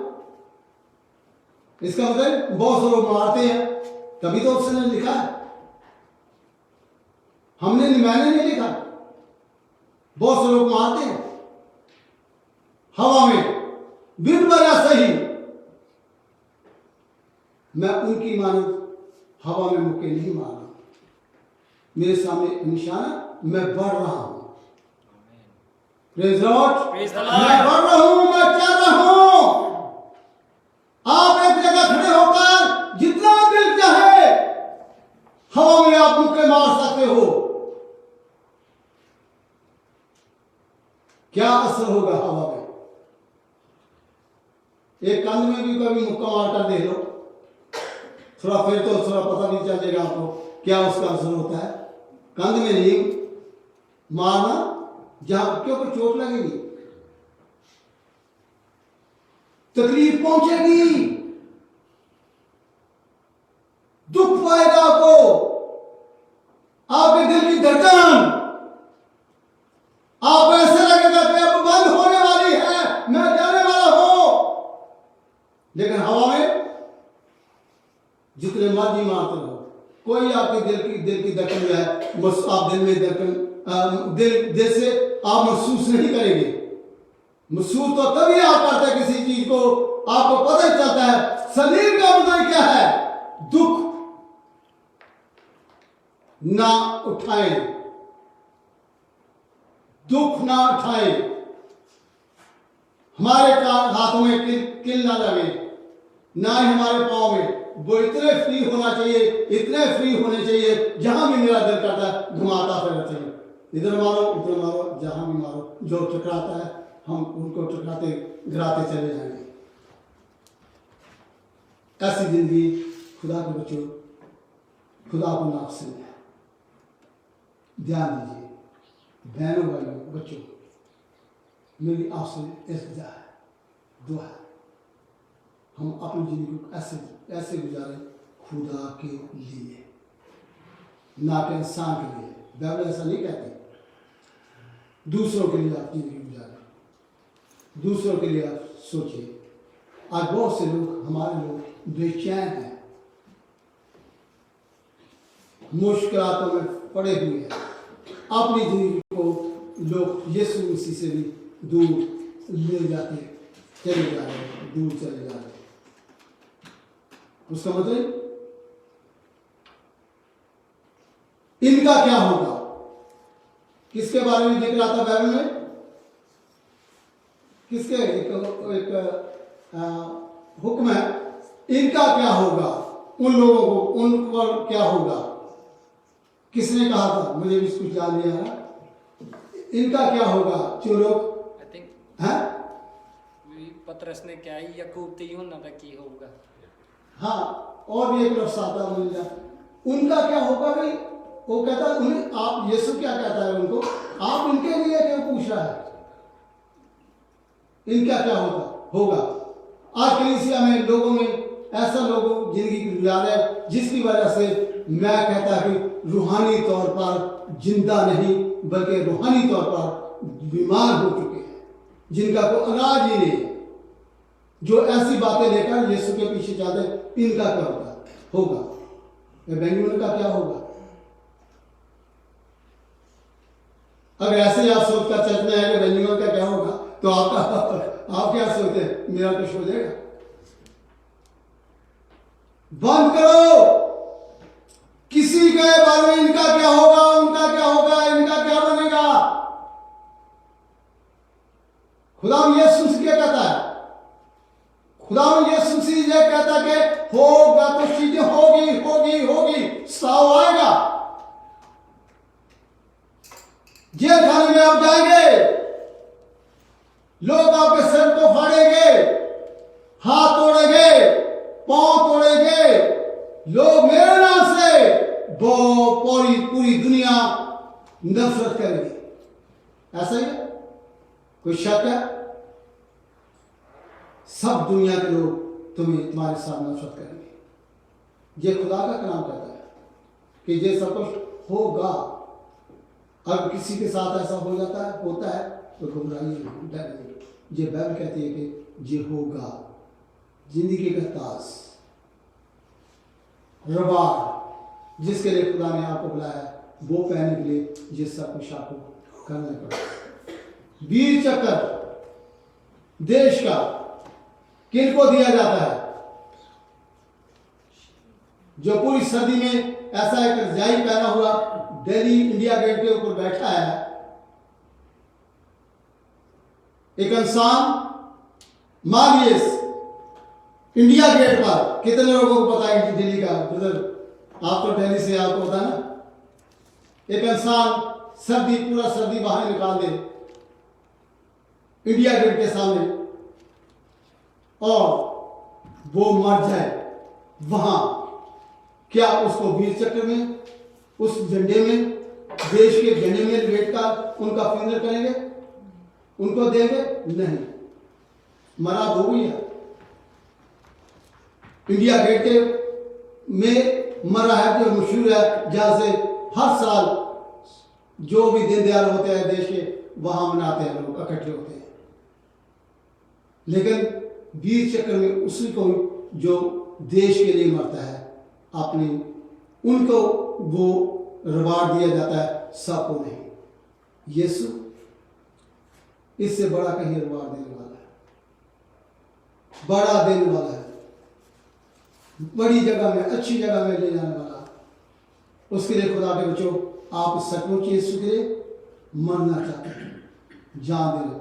इसका मतलब बहुत से लोग मारते हैं, तभी तो उसने लिखा है, मैंने नहीं लिखा। बहुत से लोग मारते हैं हवा में, बिल्कुल ऐसा ही मैं उनकी मानद हवा में मुक्के नहीं मार रहा, मेरे सामने निशाना, मैं बढ़ रहा हूं। प्रेज़ लॉर्ड, मैं बढ़ रहा हूं, मैं चल रहा हूं। आप एक जगह खड़े होकर जितना दिल चाहे हवा में आप मुक्के मार सकते हो। क्या असर होगा हवा में? एक कंध में भी कभी मुक्का मारकर देख लो, थोड़ा फिर तो थोड़ा पता नहीं चल जाएगा आपको क्या उसका असर होता है। कंध में नहीं मारना, जहां क्योंकि चोट लगेगी, तकलीफ पहुंचेगी, दुख पाएगा आपको, आपके दिल की धड़कन, आपको ऐसे लगेगा कि अब बंद होने वाली है, मैं जाने वाला हूं। लेकिन हवा में जितने मर्जी मारते रहो, कोई आपके दिल की धड़कन जो है, आप दिल में धड़कन, दिल से आप महसूस नहीं करेंगे। महसूस तो तभी आप करते हैं किसी चीज को, आपको पता ही चलता है। सलीब का मतलब क्या है? दुख ना उठाएं, दुख ना उठाएं, हमारे हाथों में किल ना लगे, ना ही हमारे पांव में। वो इतने फ्री होना चाहिए, इतने फ्री होने चाहिए, जहां भी मेरा दिल करता है घुमाता फिरना चाहिए, इधर मारो उधर मारो, जहां भी मारो, जो टकराता है हम उनको टकराते गिराते चले जाएंगे। ऐसी जिंदगी खुदा के बच्चों, खुदा को नापसंद है। ध्यान दीजिए बहनों भाइयों बच्चों, मेरी आपसे इल्तिजा है, दुआ है, हम अपनी जिंदगी को ऐसे गुजारें खुदा के लिए, ना कि इंसान के लिए। बाइबल ऐसा नहीं कहती। दूसरों के लिए आप जिंदगी गुजारें, दूसरों के लिए आप सोचिए। आज बहुत से लोग, हमारे लोग बेचैन हैं, मुश्किलातों में पड़े हुए हैं, अपनी जिंदगी को लोग यीशु मसीह से भी दूर ले जाते चले जा रहे हैं, दूर चले जा रहे हैं। उसका मतलब इनका क्या होगा? किसके बारे में जिक्र आता बाइबल में? किसके एक हुक्म है, इनका क्या होगा? उन लोगों को, उनको क्या होगा? किसने कहा था? मुझे भी कुछ याद नहीं आ रहा। इनका क्या होगा? जो लोग आई थिंक हैं, पतरस ने क्या ही याकूब ते यूहन्ना का की होगा। हाँ, और भी एक लफ्ज़ आता मिल जाए। उनका क्या होगा भाई? वो कहता है उन्हें, आप यीशु क्या कहता है उनको? आप इनके लिए क्यों पूछ रहा है? इनका क्या होगा? आज कलीसिया में लोगों में ऐसा लोगों जिंदगी गुजार है जिसकी वजह से मैं कहता कि रूहानी तौर पर जिंदा नहीं बल्कि रूहानी तौर पर बीमार हो चुके हैं, जिनका कोई इलाज ही नहीं। जो ऐसी बातें लेकर यीशु के पीछे जाते हैं, इनका क्या होगा? बेंगलुरु का क्या होगा? अगर ऐसे ही आप सोचकर चर्च में आएंगे बेंगलुरु का क्या होगा, तो आप क्या सोचते हैं? मेरा कुछ हो जाएगा? बंद करो। किसी के बारे में इनका क्या होगा, उनका क्या होगा, इनका क्या बनेगा? खुदा यीशु मसीह क्या कहता है? खुदा यीशु मसीह ये कहता है कि होगा तो चीजें होगी होगी होगी, साव आएगा। जेल खाने में आप जाएंगे, लोग आपके सिर को फाड़ेंगे, हाथ तोड़ेंगे, पांव तोड़ेंगे, लोग मेरे नाम से पूरी दुनिया नफरत करेगी। ऐसा ही है? कोई शक है? सब दुनिया के लोग तुम्हारे साथ नफरत करेंगे। ये खुदा का कलाम कहता है कि ये सब कुछ होगा। अब किसी के साथ ऐसा हो जाता है, होता है, तो घबराइए, डर नहीं। ये बाइबल कहती है कि ये होगा। जिंदगी का ताज, रबार जिसके लिए खुदा ने आपको बुलाया, वो पहनने के लिए ये सब कुछ आपको करना पड़ेगा। वीर चक्र देश का किनको दिया जाता है? जो पूरी सदी में ऐसा एक रजाई पहना हुआ दिल्ली इंडिया गेट के ऊपर बैठा है, एक इंसान मालियस इंडिया गेट पर। कितने लोगों को पता है दिल्ली का? आप तो दिल्ली से, आपको पता ना। एक इंसान पूरा सर्दी बाहर निकाल दे इंडिया गेट के सामने और वो मर जाए, वहां क्या उसको वीर चक्र में, उस झंडे में, देश के झंडे में लपेट कर उनका फ्यूनरल करेंगे? उनको देंगे? नहीं। मरा हो गई है। इंडिया गेट के में मरा है, जो मशहूर है, जहां से हर साल जो भी दिन दयाल होते हैं देश के, वहां मनाते हैं, लोग इकट्ठे होते हैं। लेकिन वीर चक्र में उसी को जो देश के लिए मरता है, अपनी, उनको वो रिवार्ड दिया जाता है, सबको नहीं। यीशु इससे बड़ा कहीं रिवार्ड देने वाला है, बड़ा देने वाला है, बड़ी जगह में, अच्छी जगह में ले जाने वाला। उसके लिए खुदा के बच्चों, आप सचमुच यीशु के लिए मरना चाहते हैं, जान देना।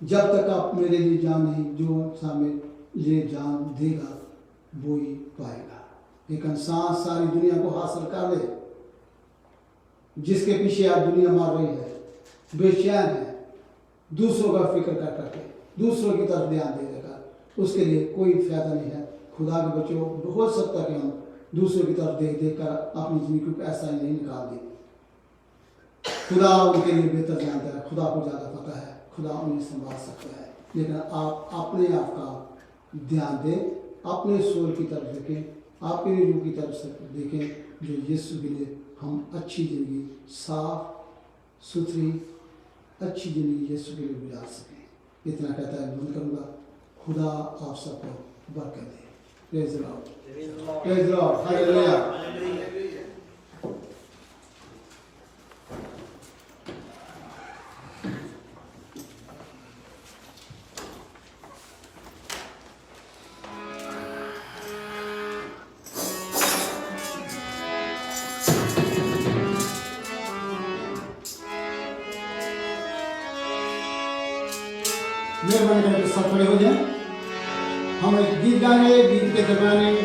जब तक आप मेरे लिए जान नहीं, जो सामने लिए जान देगा वो ही पाएगा। एक इंसान सारी दुनिया को हासिल कर ले, जिसके पीछे आप दुनिया मार रही है, बेचैन है, दूसरों का फिक्र कर करके, दूसरों की तरफ ध्यान दे देगा, उसके लिए कोई फायदा नहीं है। खुदा के बच्चों, हो सकता है कि हम दूसरों की तरफ देख देख कर अपनी जिंदगी को ऐसा ही नहीं निकाल दें। खुदा उनके लिए बेहतर जानता है, खुदा को ज़्यादा पता है, खुदा उन्हें संभाल सकता है। लेकिन आप अपने आप का ध्यान दें, अपने सोल की तरफ देखें, आपके रूह की तरफ से देखें, जो यीशु के लिए हम अच्छी ज़िंदगी, साफ सुथरी अच्छी ज़िंदगी यीशु के लिए गुजार सकें। इतना कहता है, बंद करूँगा। खुदा आप सबको बरकत दे। Praise the lord, praise the lord, hallelujah. के दरमियान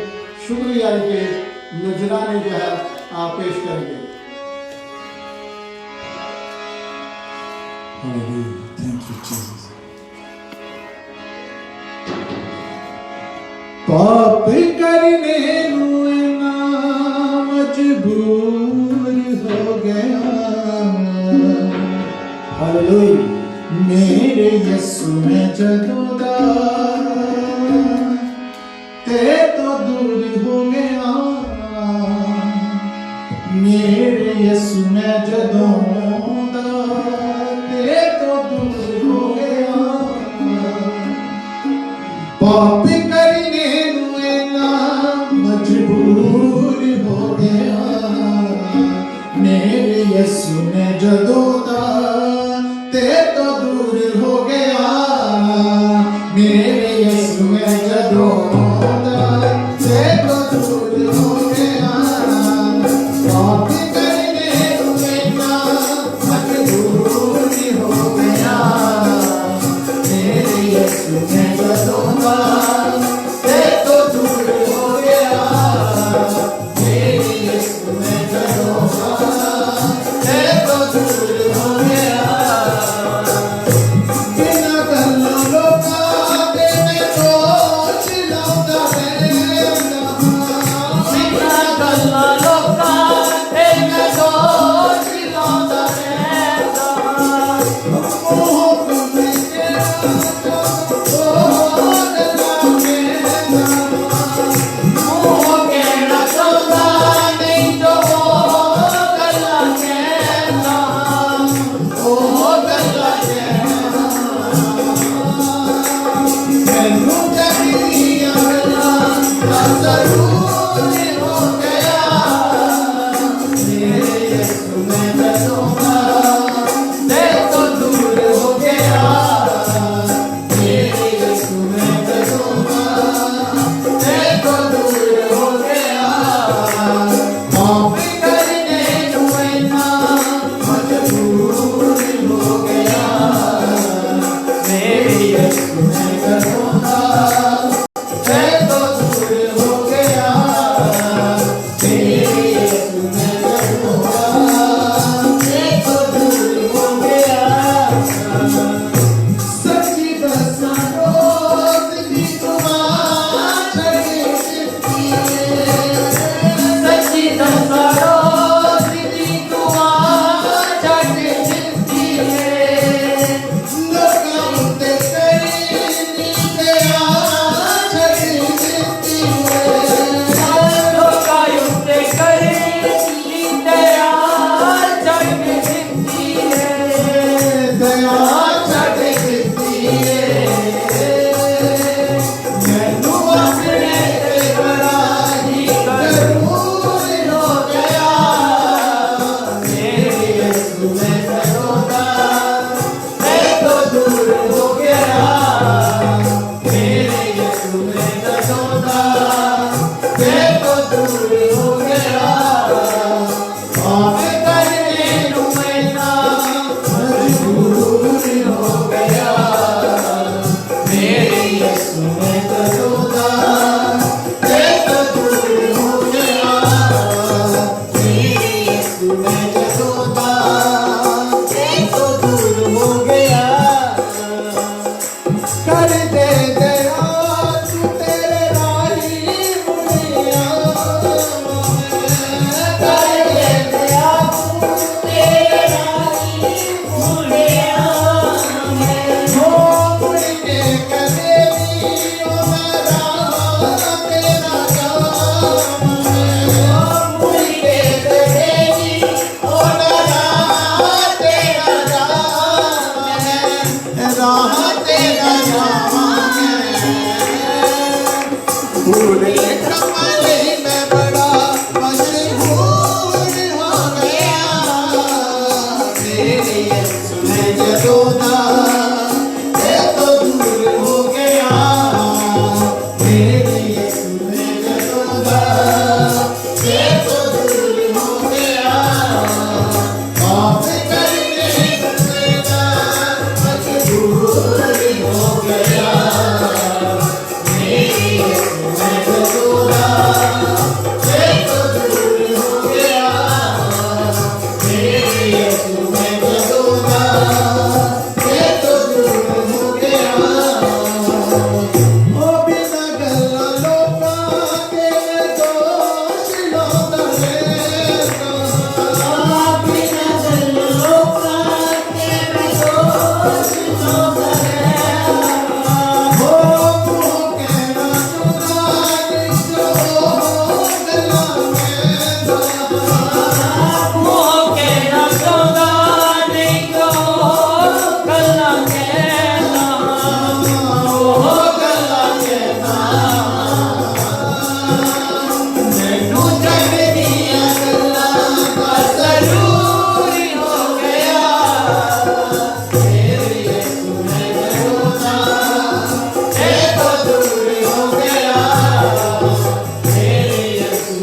शुक्रिया के नजराने जो है आप पेश करेंगे। Hallelujah. Thank you, Jesus. पाप करने ना मजबूर हो गया, हालेलुया। मेरे यीशु में जदों दा ते तो दूर हो गया, मेरे यीशु में जदों दा ते तो दूर हो गया, पाप करने ना मजबूर हो गया, मेरे यीशु में जदों दा ते तो दूर हो गया, मेरे यीशु में जदों दा ते तो दूर हो गया, पाप करने ना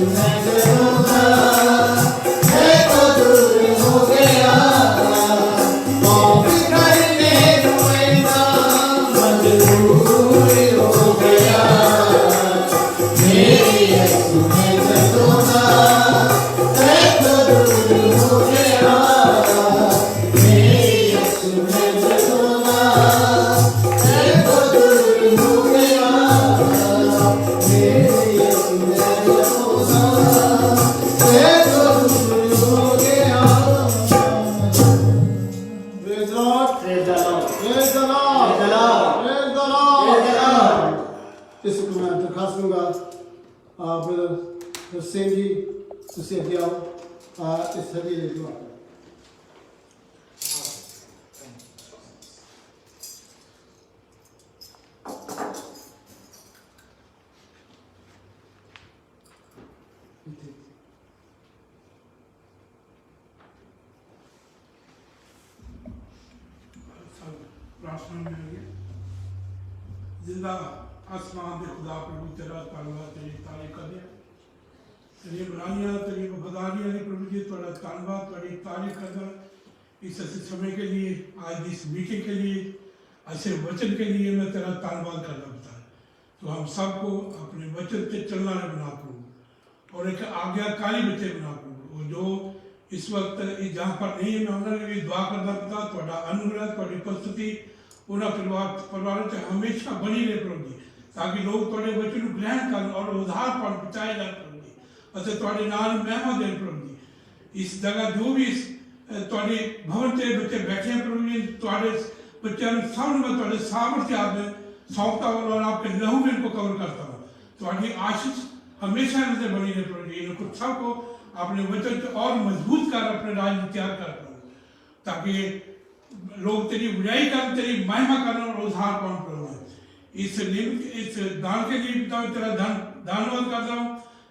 यीशु मैं जदों दा ते तो दूर हो गया पाप करने रोएगा मजबूर हो गया मेरे यीशु मैं जदों दा ते तो दूर हो गया मेरे यीशु मैं जदों दा ते तो दूर हो गया मेरे यीशु मैं जदों दा ते तो दूर हो गया। Praise the Lord. Praise the Lord. Praise the Lord. Praise the Lord. Praise the Lord. Praise the Lord. इस वक्त मैं दरखास्त दूंगा ब्रदर सिंह जी तुसी अगे आओ इस हदी ले दुआ करो। प्रार्थना में आइए। जिंदा आसमान के खुदा प्रभु तेरा धन्यवाद तेरी तारीफ करते हैं तेरी बुराइयां तेरी वफादारियां ने प्रभु जी तेरा धन्यवाद तेरी तारीफ करना इस ऐसे समय के लिए आज इस मीटिंग के लिए ऐसे वचन के लिए मैं तेरा धन्यवाद करना बता तो हम सबको अपने वचन से चलना बना प्रभु और एक आज्ञाकारी बच्चे बना प्रभु और जो इस वक्त जहाँ पर नहीं है मैं उन्होंने भी दुआ करना पता थोड़ा अनुग्रह थोड़ी उपस्थिति उन्होंने परिवारों से हमेशा बनी रहे प्रभु जी ताकि लोग थोड़े बच्चों को ग्रहण कर और उधार पर बचाए जाए प्रभु जी अच्छा थोड़े नाल महिमा दें प्रभु जी इस जगह जो भी थोड़े भवन से बच्चे बैठे हैं प्रभु जी थोड़े बच्चों सब मैं थोड़े सामर्थ्य आप में सौंपता हूँ और आपके लहू में इनको कवर करता हूँ थोड़ी आशीष हमेशा इनसे बनी रहे प्रभु जी इनको सबको अपने वचन को और मजबूत कर अपने राज में तैयार कर ताकि लोग तेरी बुराई कर तेरी महिमा करना और उधार पान करना इस दान के लिए तेरा धन्यवाद करता हूँ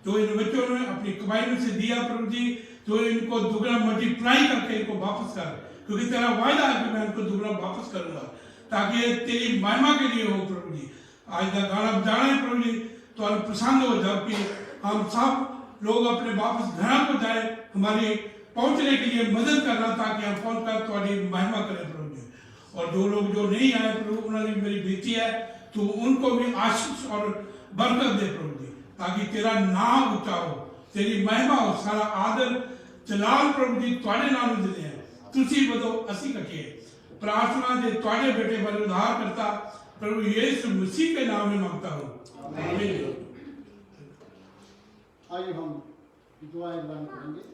जो इन बच्चों ने अपनी कमाई में से दिया प्रभु जी जो इनको दुगना मल्टीप्लाई करके इनको वापस कर क्योंकि तेरा वायदा है कि मैं इनको दुगना वापस करूंगा ताकि ये तेरी महिमा के लिए हो प्रभु जी आज का गाना बजाना है प्रभु जी तो प्रसन्न हो जबकि हम सब लोग अपने वापस घर को जाए हमारी पहुंचने के लिए मदद करना ताकि हम पहुंच कर तुम्हारी महिमा करें प्रभु जी और जो लोग जो नहीं आए प्रभु उन्होंने मेरी बेटी है तो उनको भी आशीष और बरकत दे प्रभु जी ताकि तेरा नाम ऊंचा हो तेरी महिमा हो सारा आदर जलाल प्रभु जी तुम्हारे नाम देते हैं तुसी बदो असी कटिए प्रार्थना दे तुम्हारे बेटे पर उद्धार करता प्रभु यीशु मसीह के नाम में मांगता हूँ आमीन। आइए हम दुआएं ऐलान करेंगे।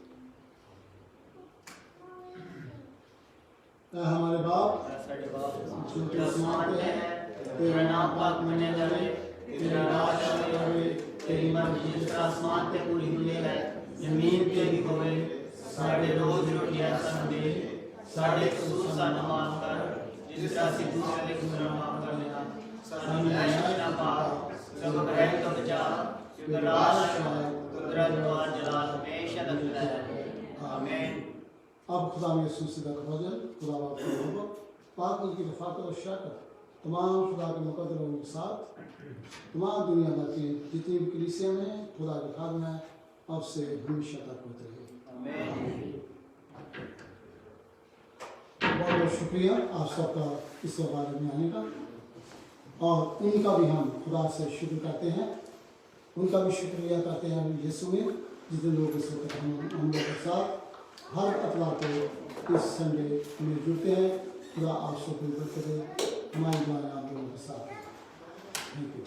हमारे बाप जो कि आसमान पे है तेरा नाम पाक मने जावे तेरा राज आवे तेरी मर्जी जिस आसमान पे पूरी हुई है जमीन पे भी होवे साढ़े रोज रोटियां सन दे साढ़े कसूर सा माफ कर जिस तरह से दूसरे को माफ कर देना सानू ना पाप सब बुराई तो बचा क्योंकि राज कुदरत और जलाल हमेशा तक है आमीन। अब खुदा में यीशु मसीह का वजन खुदा बाप का मोहब्बत पाक की रफ़ाकत और शफ़क़त तमाम खुदा के मुक़द्दरों के साथ तमाम दुनिया भर की जितनी भी कलीसिया में खुदा के खादम है अब से हमेशा तक होते रहे आमीन। बहुत बहुत शुक्रिया आप सबका इस बारे में आने का और उनका भी हम खुदा से शुक्र करते हैं उनका भी शुक्रिया करते हैं यीशु में जितने लोग इस वक्त हम लोगों के साथ हर अतवार को इस संडे में जुड़ते हैं खुदा आप सबको बरकत दे हमारी दुआएं आप लोगों के साथ थैंक यू।